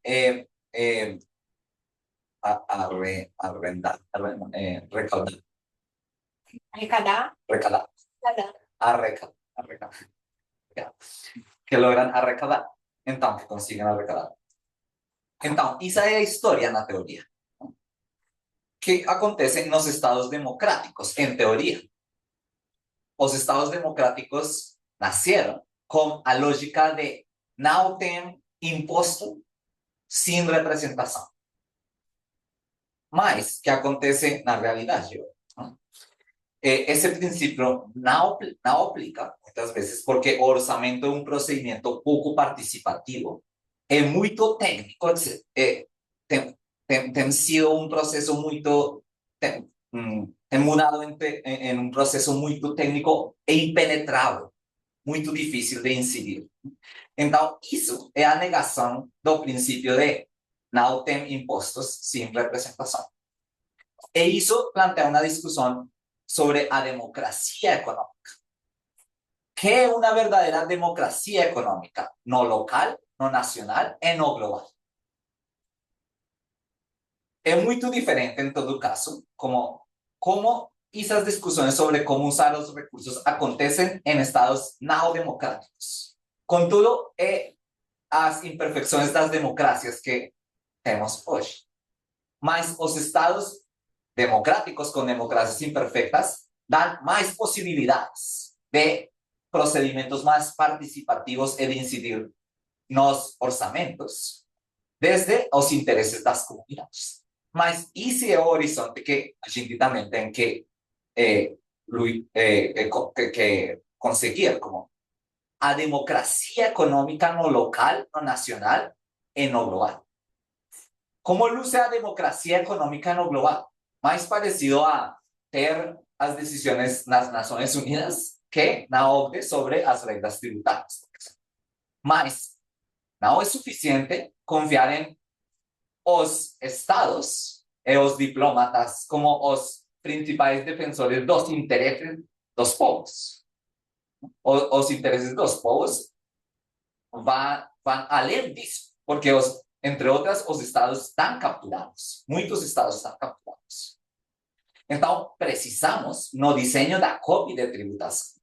recaudar. Que logran arrecadar. Então, que consiguen arrecadar. Então, essa é a história na teoria. Que acontece nos estados democráticos, en teoría. Os estados democráticos nacieron con a lógica de não tem imposto sin representação. Mas, que acontece na realidade? ¿No? Esse princípio não aplica, muitas vezes, porque o orçamento é um procedimento pouco participativo, é muito técnico, tem sido um processo muito tem mudado em um processo muito técnico e impenetrável, muito difícil de incidir. Então, isso é a negação do princípio de não tem impostos sem representação. E isso plantea uma discussão sobre a democracia econômica. Que é uma verdadeira democracia econômica? No local, no nacional e no global. É muito diferente, em todo caso, como essas discussões sobre como usar os recursos acontecem em estados não democráticos. Contudo, as imperfeições das democracias que temos hoje. Mas os estados democráticos com democracias imperfeitas dão mais possibilidades de procedimentos mais participativos e de incidir nos orçamentos desde os interesses das comunidades. Mas esse é o horizonte que a gente também tem que conseguir, como a democracia econômica no local, no nacional e no global. Como luce a democracia econômica no global? Mais parecido a ter as decisões nas Nações Unidas que na OCDE sobre as regras tributárias. Mas não é suficiente confiar em os estados e os diplomatas como os principais defensores dos interesses dos povos. Os interesses dos povos vão além disso, porque entre outras, os estados estão capturados. Muitos estados estão capturados. Então, precisamos, no desenho da COP de tributação,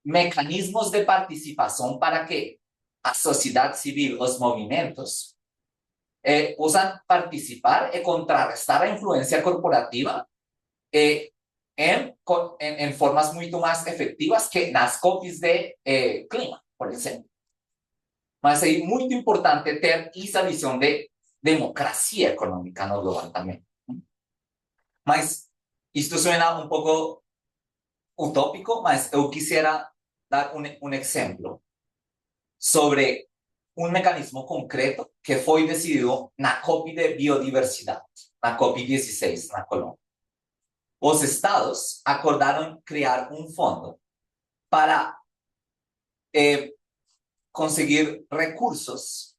mecanismos de participação para que a sociedade civil, os movimentos, possam participar e contrarrestar a influência corporativa em formas muito mais efetivas que nas COPs de clima, por exemplo. Mas é muito importante ter essa visão de democracia econômica no global também. Mas isto suena um pouco utópico, mas eu quisiera dar un exemplo sobre un mecanismo concreto que foi decidido na COP de biodiversidade, na COP16, na Colômbia. Os estados acordaram criar um fundo para conseguir recursos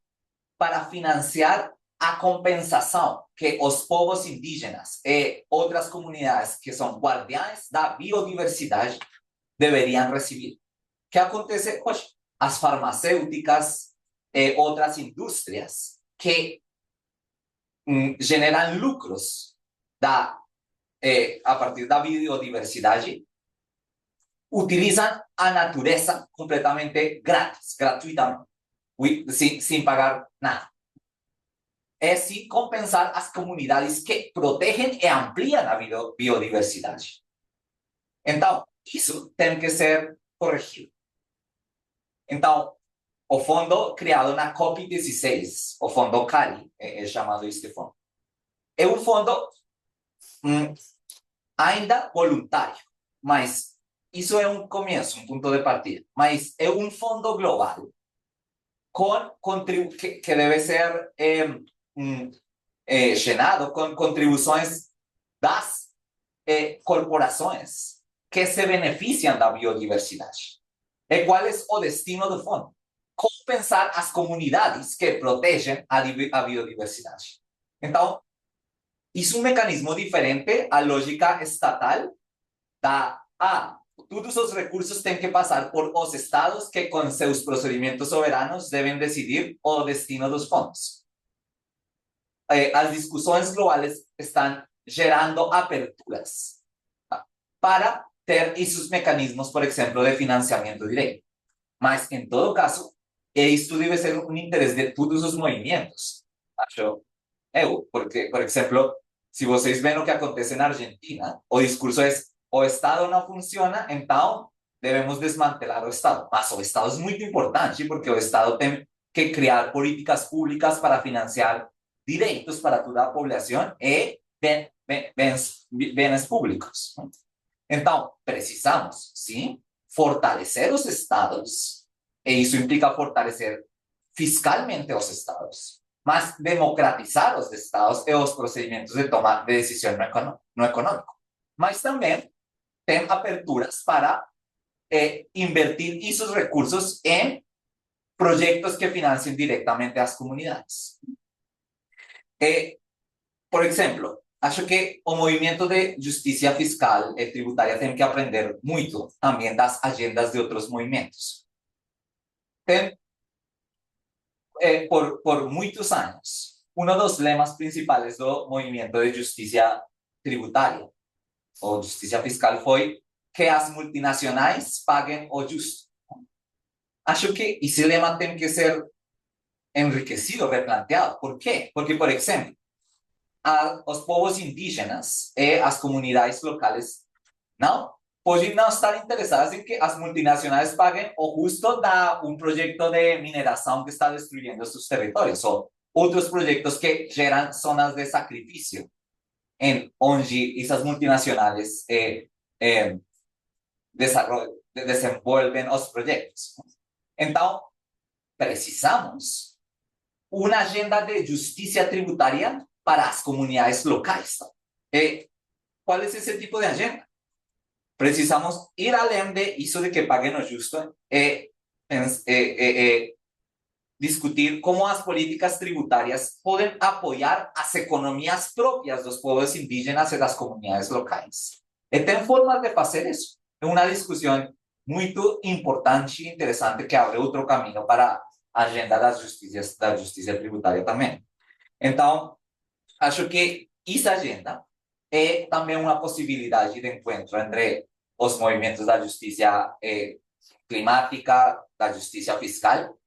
para financiar a compensação que os povos indígenas e outras comunidades que são guardiães da biodiversidade deveriam receber. O que acontece hoje? As farmacêuticas e outras indústrias que generam lucros a partir da biodiversidade utilizam a natureza completamente grátis, gratuitamente, sem pagar nada. É assim compensar as comunidades que protegem e ampliam a biodiversidade. Então, isso tem que ser corrigido. Então, o fundo criado na COP16, o fundo CARI, é chamado este fundo, é um fundo ainda voluntário, mas isso é um começo, um ponto de partida. Mas é um fundo global que deve ser llenado com contribuições das corporações que se beneficiam da biodiversidade. E qual é o destino do fundo? Compensar as comunidades que protegem a biodiversidade. Então, isso é um mecanismo diferente à lógica estatal todos os recursos têm que passar por os estados que, com seus procedimentos soberanos, devem decidir o destino dos fundos. As discussões globais estão gerando aperturas para ter esses mecanismos, por exemplo, de financiamento direto. Mas, em todo caso, isto deve ser um interesse de todos os movimentos, acho eu, porque, por exemplo, se vocês veem o que acontece na Argentina, o discurso é: o Estado não funciona, então devemos desmantelar o Estado. Mas o Estado é muito importante, porque o Estado tem que criar políticas públicas para financiar direitos para toda a população e bens públicos. Então, precisamos, sim, fortalecer os Estados, e isso implica fortalecer fiscalmente os Estados, mas democratizar os Estados e os procedimentos de tomar de decisão no econômico. Mas também tem aperturas para invertir esses recursos em projetos que financiem diretamente as comunidades. Por exemplo, acho que o movimento de justiça fiscal e tributária tem que aprender muito também das agendas de outros movimentos. Por muitos anos, um dos lemas principais do movimento de justiça tributária ou justiça fiscal foi que as multinacionais paguem o justo. Acho que esse lema tem que ser enriquecido, replanteado. Por quê? Porque, por exemplo, os povos indígenas e as comunidades locais podem não estar interessadas em que as multinacionais paguem o justo de um projeto de mineração que está destruindo seus territórios, ou outros projetos que geram zonas de sacrifício, onde essas multinacionais desenvolvem os projetos. Então, precisamos uma agenda de justiça tributária para as comunidades locais. Qual é esse tipo de agenda? Precisamos ir além de isso de que paguen o justo e discutir como as políticas tributárias podem apoiar as economias próprias dos povos indígenas e das comunidades locais. E tem formas de fazer isso. É uma discussão muito importante e interessante que abre outro caminho para a agenda da justiça tributária também. Então, acho que essa agenda é também uma possibilidade de encontro entre os movimentos da justiça climática, da justiça fiscal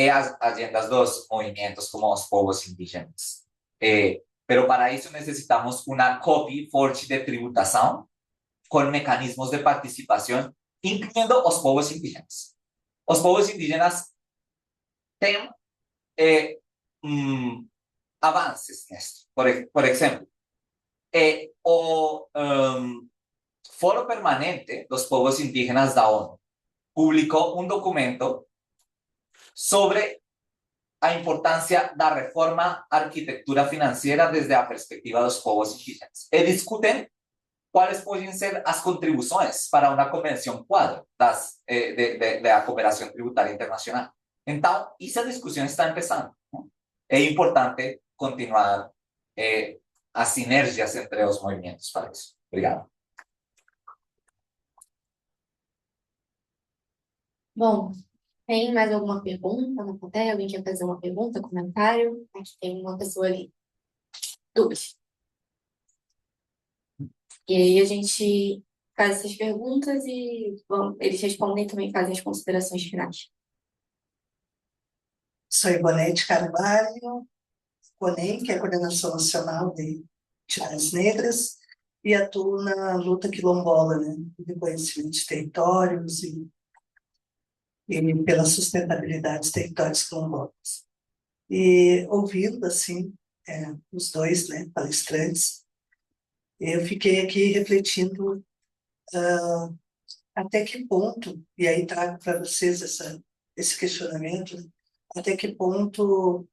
las agendas de los movimientos como los pueblos indígenas. Pero para eso necesitamos una copy forte de tributación con mecanismos de participación, incluyendo los pueblos indígenas. Los pueblos indígenas tienen avances en esto. Por ejemplo, o Foro Permanente dos Pueblos Indígenas da ONU publicó un documento sobre la importancia de la reforma arquitectura financiera desde la perspectiva de los pueblos indígenas. Y discuten cuáles pueden ser las contribuciones para una convención cuadro de la cooperación tributaria internacional. Entonces, esa discusión está empezando, ¿no? Es importante continuar las sinergias entre los movimientos para eso. Obrigado. Bom, tem mais alguma pergunta na plateia? Alguém quer fazer uma pergunta, comentário? Aqui tem uma pessoa ali. Duas. E aí a gente faz essas perguntas e eles respondem e também fazem as considerações finais. Sou Ivonete Carvalho, CONEM, que é a Coordenação Nacional de Entidades Negras, e atuo na luta quilombola, né, de reconhecimento de territórios e pela sustentabilidade dos territórios quilombolas. E ouvindo, assim, os dois, né, palestrantes, eu fiquei aqui refletindo até que ponto, e aí trago para vocês esse questionamento, até que ponto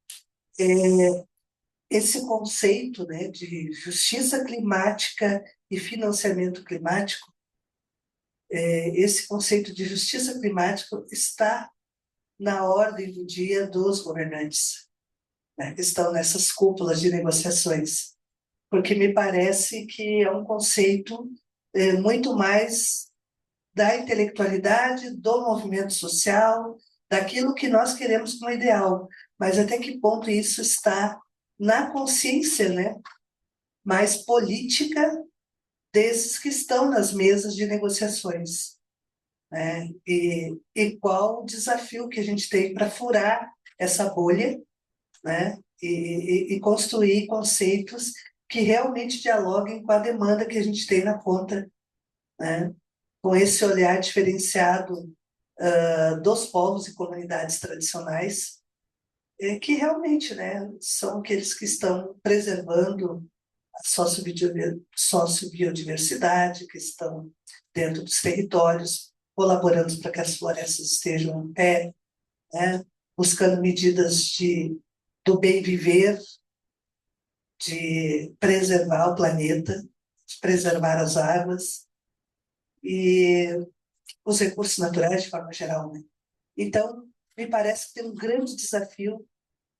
esse conceito, né, de justiça climática e financiamento climático, esse conceito de justiça climática está na ordem do dia dos governantes, né, que estão nessas cúpulas de negociações, porque me parece que é um conceito muito mais da intelectualidade, do movimento social, daquilo que nós queremos como ideal, mas até que ponto isso está na consciência, né, mais política desses que estão nas mesas de negociações, né? E qual o desafio que a gente tem para furar essa bolha, né, e construir conceitos que realmente dialoguem com a demanda que a gente tem na ponta, né, com esse olhar diferenciado dos povos e comunidades tradicionais, que realmente, né, são aqueles que estão preservando a sociobiodiversidade, que estão dentro dos territórios, colaborando para que as florestas estejam em pé, né, buscando medidas do bem viver, de preservar o planeta, de preservar as águas e os recursos naturais de forma geral, né? Então, me parece que tem um grande desafio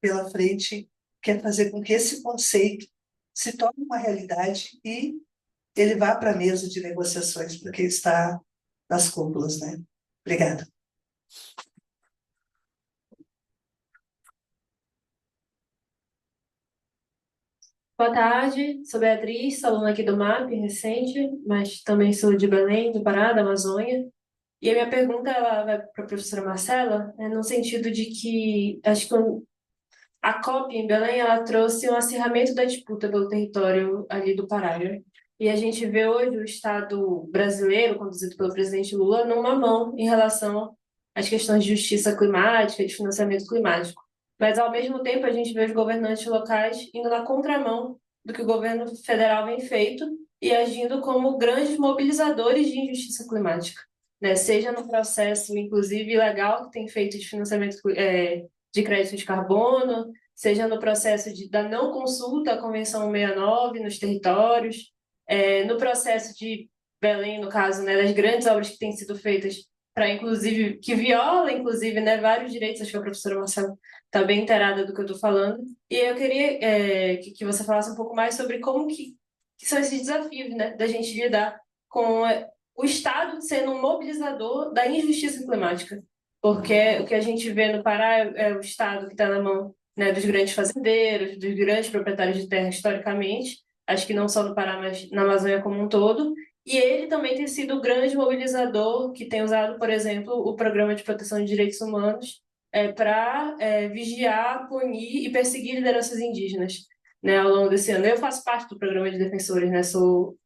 pela frente, que é fazer com que esse conceito se torne uma realidade e ele vá para a mesa de negociações, porque está nas cúpulas, né? Obrigada. Boa tarde, sou Beatriz, sou aluna aqui do MAP, recente, mas também sou de Belém, do Pará, da Amazônia. E a minha pergunta ela vai para a professora Marcela, no sentido de que acho que a COP em Belém ela trouxe um acirramento da disputa pelo território ali do Pará, né? E a gente vê hoje o Estado brasileiro, conduzido pelo presidente Lula, numa mão em relação às questões de justiça climática, de financiamento climático. Mas, ao mesmo tempo, a gente vê os governantes locais indo na contramão do que o governo federal vem feito e agindo como grandes mobilizadores de injustiça climática, né? Seja no processo, inclusive, legal que tem feito de financiamento de crédito de carbono, seja no processo da não consulta à Convenção 69 nos territórios, no processo de Belém, no caso, né, das grandes obras que têm sido feitas para, inclusive, que viola, inclusive, né, vários direitos. Acho que a professora Marcela está bem inteirada do que eu estou falando. E eu queria que você falasse um pouco mais sobre como que são esses desafios, né, da gente lidar com o Estado sendo um mobilizador da injustiça climática. Porque o que a gente vê no Pará é o Estado que está na mão, né, dos grandes fazendeiros, dos grandes proprietários de terra historicamente, acho que não só no Pará, mas na Amazônia como um todo. E ele também tem sido o grande mobilizador que tem usado, por exemplo, o Programa de Proteção de Direitos Humanos para vigiar, punir e perseguir lideranças indígenas, né, ao longo desse ano. Eu faço parte do programa de defensores, né, sou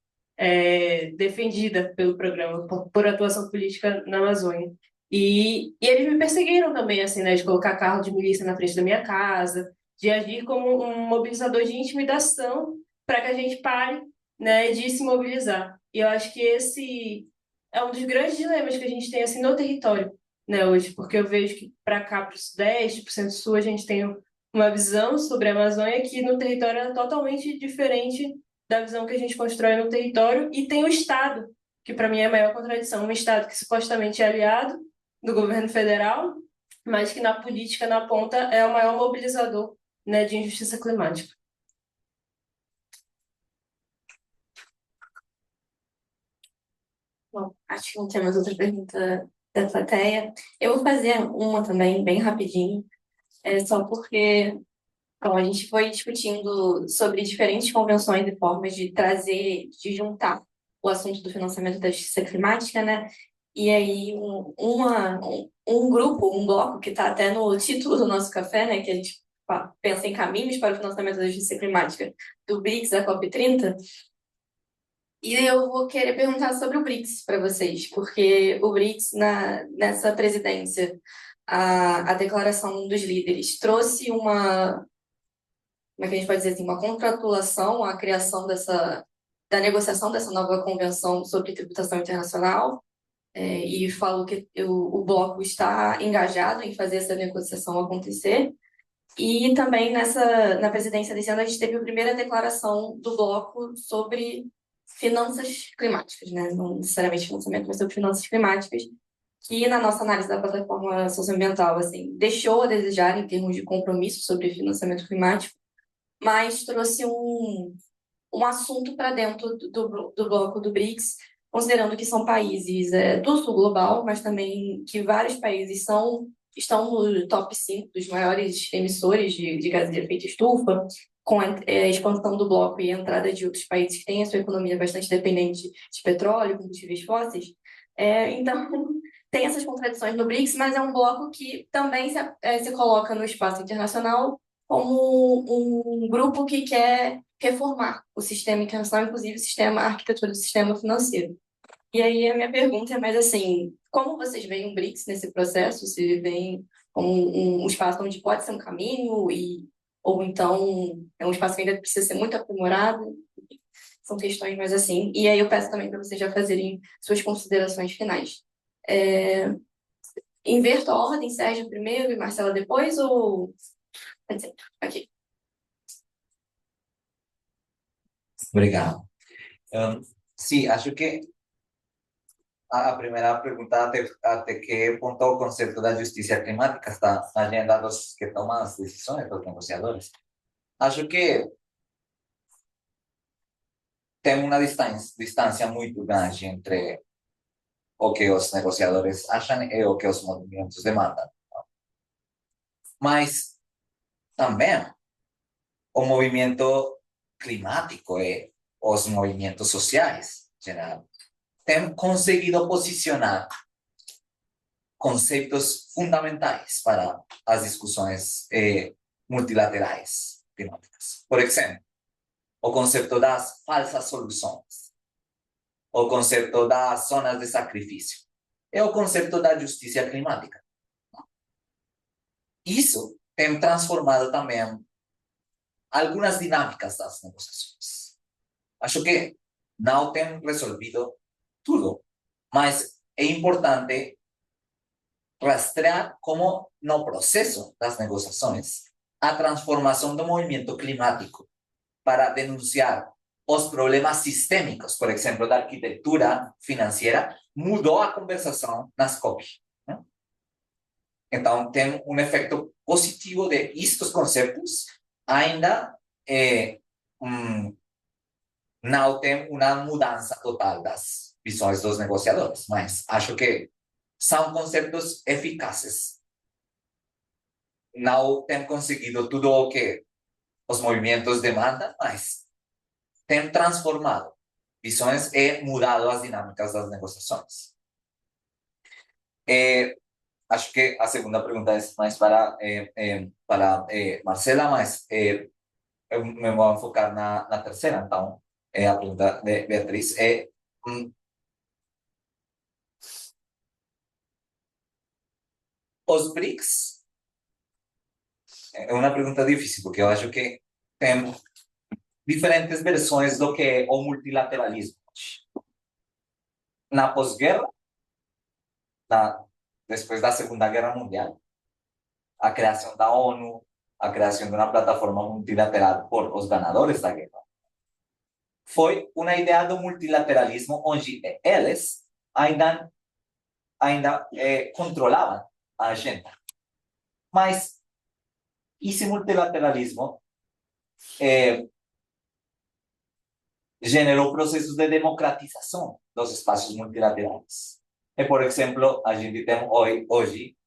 defendida pelo programa por atuação política na Amazônia. E eles me perseguiram também, assim, né, de colocar carro de milícia na frente da minha casa, de agir como um mobilizador de intimidação para que a gente pare, né, de se mobilizar. E eu acho que esse é um dos grandes dilemas que a gente tem assim no território, né, hoje, porque eu vejo que para cá, para o Sudeste, para o Centro-Sul, a gente tem uma visão sobre a Amazônia que no território é totalmente diferente da visão que a gente constrói no território, e tem o Estado, que para mim é a maior contradição, um Estado que supostamente é aliado do governo federal, mas que na política, na ponta, é o maior mobilizador, né, de injustiça climática. Bom, acho que não temos outra pergunta da plateia. Eu vou fazer uma também, bem rapidinho, só porque bom, a gente foi discutindo sobre diferentes convenções e formas de trazer, de juntar o assunto do financiamento da justiça climática, né? E aí, um grupo, um bloco que está até no título do nosso café, né? Que a gente pensa em caminhos para o financiamento da justiça climática do BRICS, da COP30. E eu vou querer perguntar sobre o BRICS para vocês, porque o BRICS, nessa presidência, a declaração dos líderes trouxe uma, como é que a gente pode dizer assim, uma contratulação à criação da negociação dessa nova convenção sobre tributação internacional, e falou que o bloco está engajado em fazer essa negociação acontecer. E também na presidência desse ano a gente teve a primeira declaração do bloco sobre finanças climáticas, né? Não necessariamente financiamento, mas sobre finanças climáticas, que na nossa análise da plataforma socioambiental, assim, deixou a desejar em termos de compromisso sobre financiamento climático, mas trouxe um assunto para dentro do bloco do BRICS, considerando que são países do sul global, mas também que vários países estão no top 5 dos maiores emissores de gases de efeito estufa, com a expansão do bloco e a entrada de outros países que têm a sua economia bastante dependente de petróleo, combustíveis fósseis. Então, tem essas contradições no BRICS, mas é um bloco que também se coloca no espaço internacional como um grupo que quer reformar o sistema internacional, inclusive a arquitetura do sistema financeiro. E aí a minha pergunta é mais assim, como vocês veem o BRICS nesse processo? Se veem como um espaço onde pode ser um caminho, ou então é um espaço que ainda precisa ser muito aprimorado? São questões mais assim. E aí eu peço também para vocês já fazerem suas considerações finais. Inverto a ordem, Sérgio primeiro e Marcela depois, ou... Pode ser. Aqui. Obrigado. Sí, acho que a primeira pergunta, até que ponto o conceito da justiça climática está na agenda dos que tomam as decisões, dos negociadores. Acho que tem uma distância muito grande entre o que os negociadores acham e o que os movimentos demandam. Mas também o movimento climático e os movimentos sociais, em geral, têm conseguido posicionar conceitos fundamentais para as discussões multilaterais climáticas. Por exemplo, o conceito das falsas soluções, o conceito das zonas de sacrifício e o conceito da justiça climática. Isso tem transformado também algumas dinâmicas das negociações. Acho que não tem resolvido tudo, mas é importante rastrear como no processo das negociações a transformação do movimento climático para denunciar os problemas sistêmicos, por exemplo, da arquitetura financeira, mudou a conversação nas COP. Né? Então, tem um efeito positivo de estes conceitos, ainda não tem uma mudança total das visões dos negociadores, mas acho que são conceitos eficazes. Não tem conseguido tudo o que os movimentos demandam, mas tem transformado visões e mudado as dinâmicas das negociações. acho que a segunda pergunta é mais para Marcela, mas eu me vou focar na terceira. Então, a pergunta de Beatriz é: os BRICS? É uma pergunta difícil, porque eu acho que tem diferentes versões do que é o multilateralismo. Na pós-guerra, depois da Segunda Guerra Mundial, a criação da ONU, a criação de uma plataforma multilateral por os ganadores da guerra, foi uma ideia do multilateralismo onde eles ainda controlavam a agenda. Mas esse multilateralismo gerou processos de democratização dos espaços multilaterais. E, por exemplo, a gente tem hoje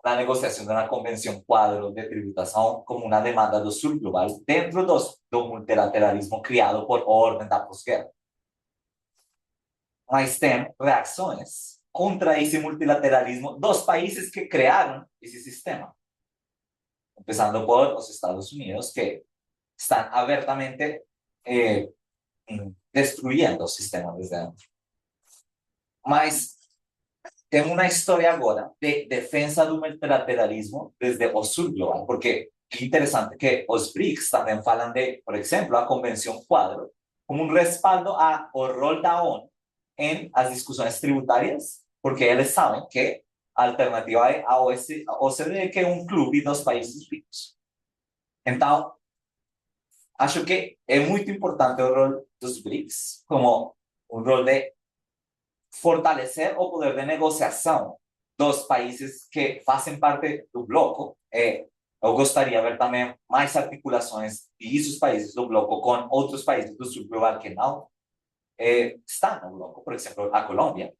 a negociação de uma convenção quadro de tributação como uma demanda do sul global dentro do multilateralismo criado por ordem da pós-guerra. Mas tem reações contra esse multilateralismo dos países que criaram esse sistema. Começando por os Estados Unidos, que estão abertamente destruindo o sistema desde dentro. Mas tem uma história agora de defesa do multilateralismo desde o sul global, porque é interessante que os BRICS também falam de, por exemplo, a Convenção Quadro, como um respaldo ao rol da ONU em as discussões tributárias, porque eles sabem que a alternativa é a OCDE, que é um clube dos países ricos. Então, acho que é muito importante o rol dos BRICS como um rol de fortalecer o poder de negociação dos países que fazem parte do bloco. Eu gostaria de ver também mais articulações desses países do bloco com outros países do sul global que não estão no bloco, por exemplo, a Colômbia.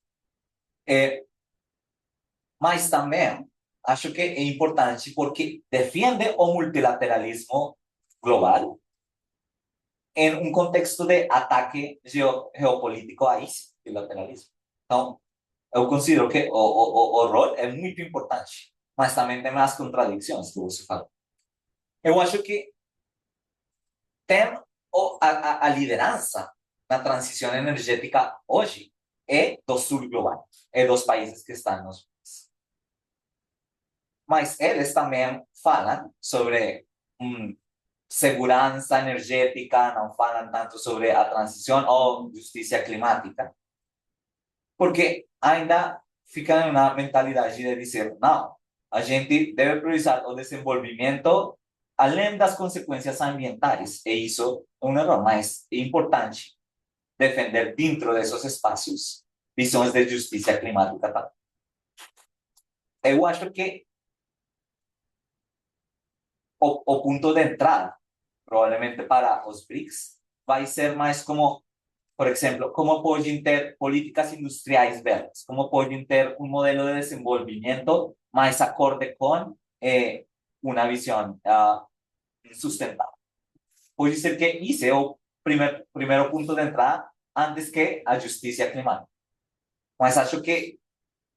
Mas também acho que é importante porque defende o multilateralismo global em um contexto de ataque geopolítico a esse multilateralismo. Então, eu considero que o rol é muito importante, mas também tem as contradições que você falou. Eu acho que tem a liderança na transição energética hoje é do sul global, é dos países que estão nos BRICS. Mas eles também falam sobre segurança energética, não falam tanto sobre a transição ou justiça climática, porque ainda fica na mentalidade de dizer, não, a gente deve priorizar o desenvolvimento além das consequências ambientais, e isso é um erro, mas é importante defender dentro desses espaços visões de justiça climática também. Eu acho que o ponto de entrada, provavelmente para os BRICS, vai ser mais como, por exemplo, como podem ter políticas industriais verdes, como podem ter um modelo de desenvolvimento mais acorde com uma visão sustentável. Pode ser que isso é o primeiro ponto de entrada antes que a justiça climática. Mas acho que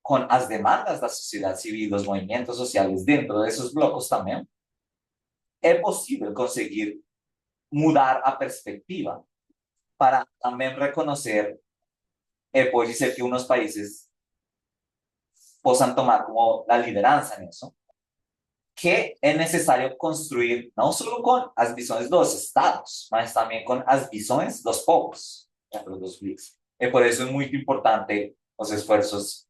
com as demandas da sociedade civil, dos movimentos sociais dentro desses blocos também, é possível conseguir mudar a perspectiva para também reconhecer, pode ser que uns países possam tomar como a liderança nisso, que é necessário construir não só com as visões dos estados, mas também com as visões dos povos dentro dos BRICS. E por isso é muito importante os esforços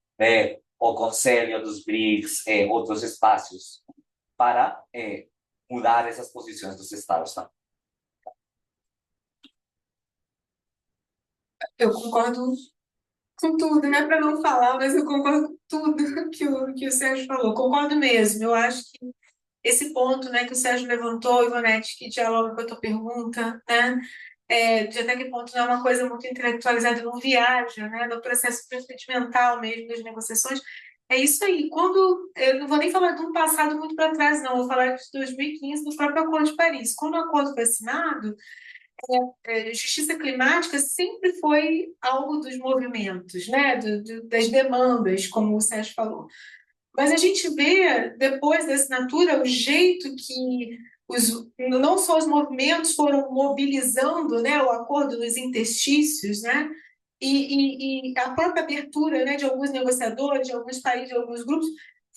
do Conselho dos BRICS e outros espaços para mudar essas posições dos estados também. Eu concordo com tudo, não é para não falar, mas eu concordo com tudo que o Sérgio falou. Concordo mesmo. Eu acho que esse ponto, né, que o Sérgio levantou, Ivonete, que dialoga com a tua pergunta, né, de até que ponto não é uma coisa muito intelectualizada, não viaja, né, no processo procedimental mesmo das negociações. É isso aí. Eu não vou nem falar de um passado muito para trás, não, vou falar de 2015, do próprio Acordo de Paris. Quando o acordo foi assinado, justiça climática sempre foi algo dos movimentos, né? Das demandas, como o Sérgio falou. Mas a gente vê, depois da assinatura, o jeito que não só os movimentos foram mobilizando, né, o acordo nos interstícios, né, e a própria abertura, né, de alguns negociadores, de alguns países, de alguns grupos,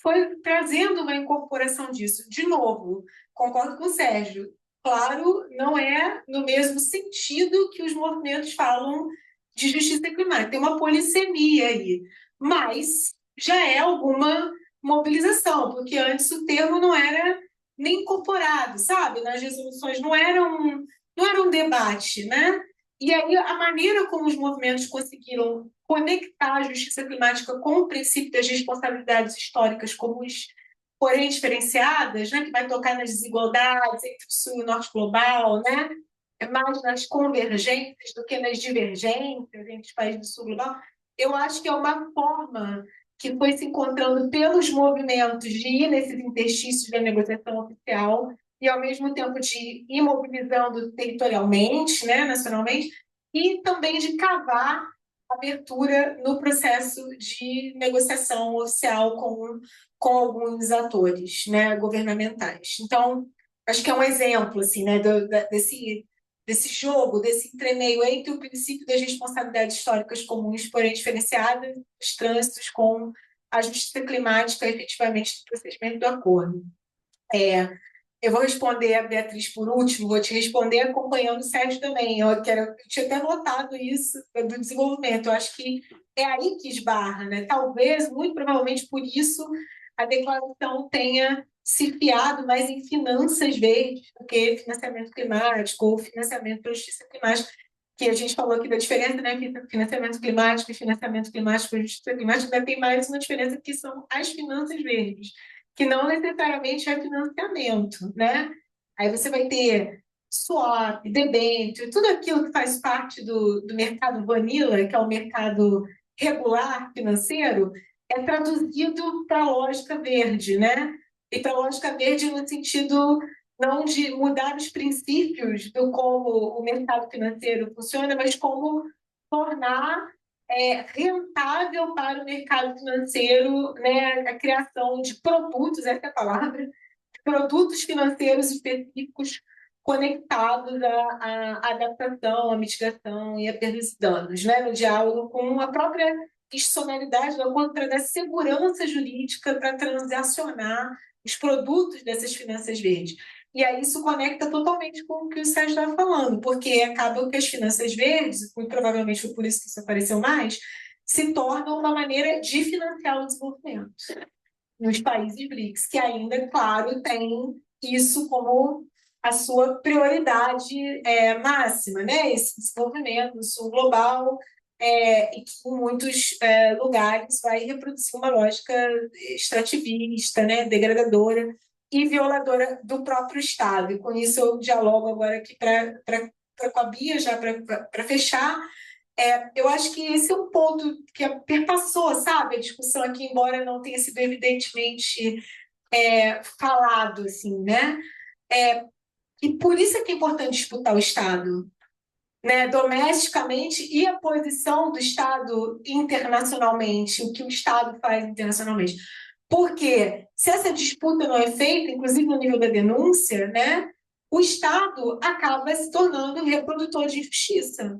foi trazendo uma incorporação disso. De novo, concordo com o Sérgio, claro, não é no mesmo sentido que os movimentos falam de justiça climática, tem uma polissemia aí, mas já é alguma mobilização, porque antes o termo não era nem incorporado, sabe? Nas resoluções não era um debate, né? E aí a maneira como os movimentos conseguiram conectar a justiça climática com o princípio das responsabilidades históricas comuns, porém diferenciadas, né? Que vai tocar nas desigualdades entre o sul e o norte global, né? É mais nas convergências do que nas divergências entre os países do sul global. Eu acho que é uma forma que foi se encontrando pelos movimentos de ir nesses interstícios da negociação oficial e, ao mesmo tempo, de ir mobilizando territorialmente, né, nacionalmente, e também de cavar abertura no processo de negociação oficial com alguns atores, né, governamentais. Então, acho que é um exemplo assim, né, desse jogo, desse entremeio entre o princípio das responsabilidades históricas comuns, porém diferenciadas, os trânsitos com a justiça climática efetivamente do procedimento do acordo. Eu vou responder a Beatriz por último, vou te responder acompanhando o Sérgio também. Eu tinha até notado isso do desenvolvimento. Eu acho que é aí que esbarra, né? Talvez, muito provavelmente por isso, a declaração tenha se fiado mais em finanças verdes do que financiamento climático ou financiamento para justiça climática, que a gente falou aqui da diferença, né? Financiamento climático e financiamento climático para justiça climática, ainda tem mais uma diferença que são as finanças verdes, que não necessariamente é financiamento, né? Aí você vai ter swap, debênture, tudo aquilo que faz parte do mercado vanilla, que é o mercado regular financeiro, é traduzido para a lógica verde, né? E para a lógica verde no sentido não de mudar os princípios do como o mercado financeiro funciona, mas como tornar rentável para o mercado financeiro, né, a criação de produtos, essa é a palavra, produtos financeiros específicos conectados à adaptação, à mitigação e à perda de danos, né, no diálogo com a própria institucionalidade do acordo para dar segurança jurídica para transacionar os produtos dessas finanças verdes. E aí isso conecta totalmente com o que o Sérgio estava falando, porque acaba que as finanças verdes, muito provavelmente foi por isso que isso apareceu mais, se tornam uma maneira de financiar o desenvolvimento nos países BRICS, que ainda, claro, tem isso como a sua prioridade máxima, né? Esse desenvolvimento do sul global, e que em muitos lugares vai reproduzir uma lógica extrativista, né? Degradadora e violadora do próprio Estado. E com isso eu dialogo agora aqui com a Bia, já para fechar. Eu acho que esse é um ponto que perpassou, sabe, a discussão aqui, embora não tenha sido evidentemente falado, assim, né? E por isso é que é importante disputar o Estado, né, domesticamente, e a posição do Estado internacionalmente, o que o Estado faz internacionalmente. Porque se essa disputa não é feita, inclusive no nível da denúncia, né, o Estado acaba se tornando reprodutor de justiça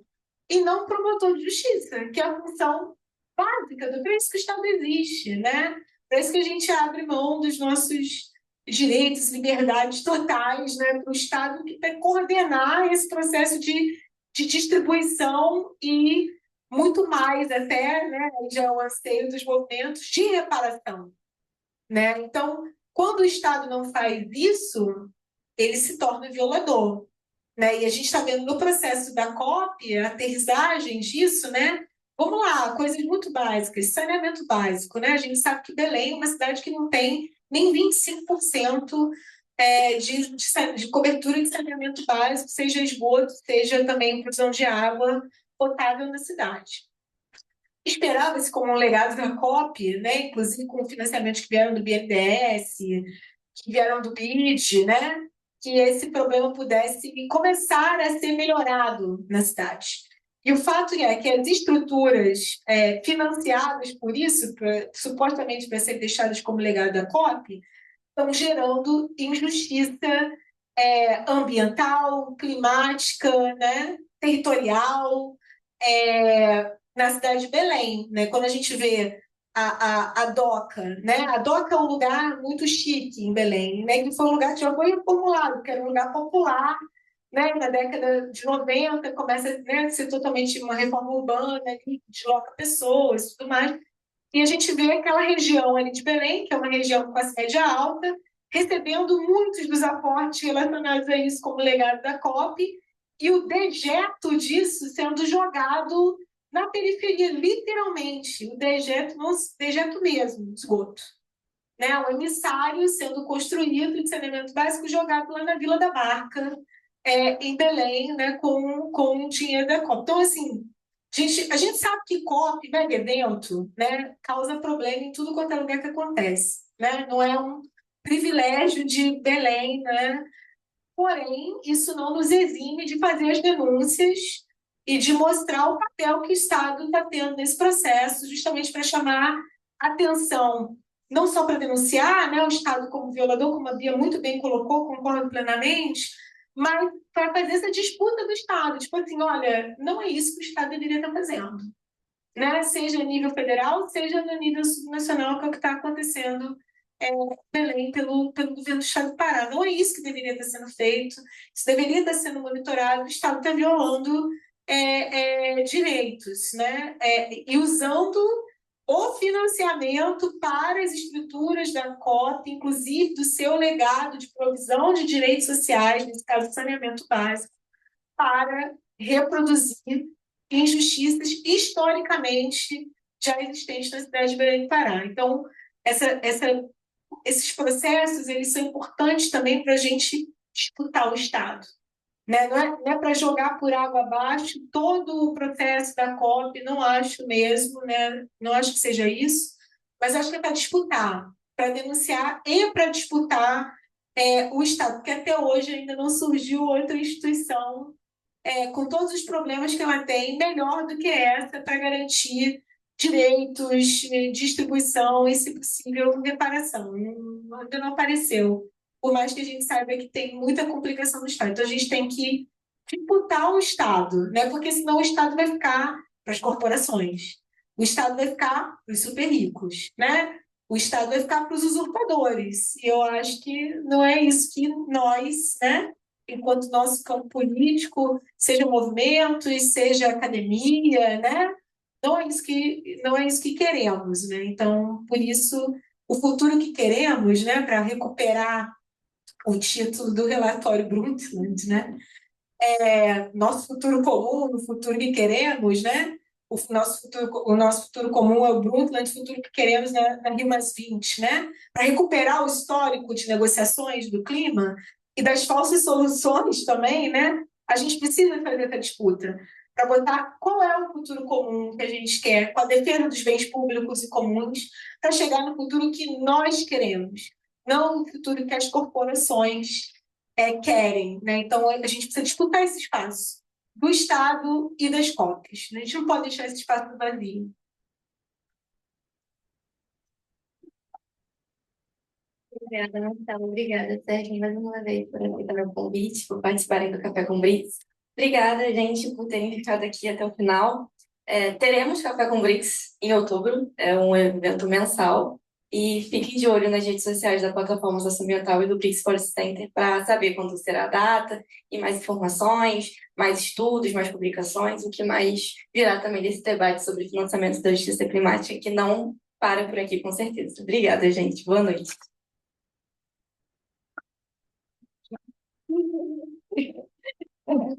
e não promotor de justiça, que é a função básica do para isso que o Estado existe, né? Para isso que a gente abre mão dos nossos direitos, liberdades totais, né, para o Estado que vai coordenar esse processo de distribuição e muito mais até, né, já é o anseio dos movimentos de reparação, né? Então, quando o Estado não faz isso, ele se torna violador, né? E a gente está vendo no processo da COP, a aterrissagem disso, né? Vamos lá, coisas muito básicas, saneamento básico, né? A gente sabe que Belém é uma cidade que não tem nem 25% de cobertura de saneamento básico, seja esgoto, seja também produção de água potável na cidade. Esperava-se como um legado da COP, né? Inclusive com financiamentos que vieram do BNDES, que vieram do BID, né? que esse problema pudesse começar a ser melhorado na cidade. E o fato é que as estruturas financiadas por isso, supostamente para serem deixadas como legado da COP, estão gerando injustiça ambiental, climática, né, territorial, na cidade de Belém, né? Quando a gente vê a DOCA, né? A DOCA é um lugar muito chique em Belém, né? Que foi um lugar que já foi reformulado, que era um lugar popular, né? Na década de 90 começa, né, a ser totalmente uma reforma urbana, que desloca pessoas e tudo mais. E a gente vê aquela região ali de Belém, que é uma região com classe média alta, recebendo muitos dos aportes relacionados a isso como legado da COP, e o dejeto disso sendo jogado na periferia, literalmente, o dejeto mesmo, esgoto. Né? Um emissário sendo construído de saneamento básico jogado lá na Vila da Barca, em Belém, né, com o dinheiro da COP. Então, assim, a gente sabe que COP, mega evento, né, causa problema em tudo quanto é lugar que acontece. Né? Não é um privilégio de Belém, né? Porém, isso não nos exime de fazer as denúncias e de mostrar o papel que o Estado está tendo nesse processo, justamente para chamar atenção, não só para denunciar, né, o Estado como violador, como a Bia muito bem colocou, concordo plenamente, mas para fazer essa disputa do Estado, tipo assim, olha, não é isso que o Estado deveria estar fazendo, né? Seja a nível federal, seja no nível subnacional, que é o que está acontecendo em Belém pelo governo do Estado do Pará. Não é isso que deveria estar sendo feito, isso deveria estar sendo monitorado, o Estado está violando direitos, né? E usando o financiamento para as estruturas da COP, inclusive do seu legado de provisão de direitos sociais, nesse caso, saneamento básico, para reproduzir injustiças historicamente já existentes na cidade de Belém do Pará. Então, esses processos eles são importantes também para a gente disputar o Estado. Né? Não é para jogar por água abaixo todo o processo da COP, não acho mesmo, né? Não acho que seja isso, mas acho que é para disputar, para denunciar e para disputar o Estado, porque até hoje ainda não surgiu outra instituição com todos os problemas que ela tem, melhor do que essa para garantir direitos, distribuição e, se possível, reparação. Ainda não apareceu, por mais que a gente saiba que tem muita complicação no Estado. Então, a gente tem que disputar o Estado, né? Porque senão o Estado vai ficar para as corporações, o Estado vai ficar para os super ricos, né? O Estado vai ficar para os usurpadores. E eu acho que não é isso que nós, né, enquanto nosso campo político, seja movimentos, seja academia, né? Não é isso que queremos, né? Então, por isso, o futuro que queremos, né, para recuperar o título do relatório Brundtland, né? Nosso futuro comum, o futuro que queremos, né? O nosso futuro comum é o Brundtland, o futuro que queremos na Rio+20, né? Para recuperar o histórico de negociações do clima e das falsas soluções também, né? A gente precisa fazer essa disputa para botar qual é o futuro comum que a gente quer, com a defesa dos bens públicos e comuns, para chegar no futuro que nós queremos, não no futuro que as corporações querem, né? Então, a gente precisa disputar esse espaço do Estado e das COPs. A gente não pode deixar esse espaço vazio. Obrigada, Marcelo. Obrigada, Sérgio, mais uma vez por aceitar meu convite, por participarem do Café com Brits. Obrigada, gente, por terem ficado aqui até o final. Teremos Café com Brits em outubro, é um evento mensal. E fiquem de olho nas redes sociais da plataforma socioambiental e do Brits Forest Center para saber quando será a data e mais informações, mais estudos, mais publicações, o que mais virá também desse debate sobre financiamento da justiça climática, que não para por aqui, com certeza. Obrigada, gente. Boa noite.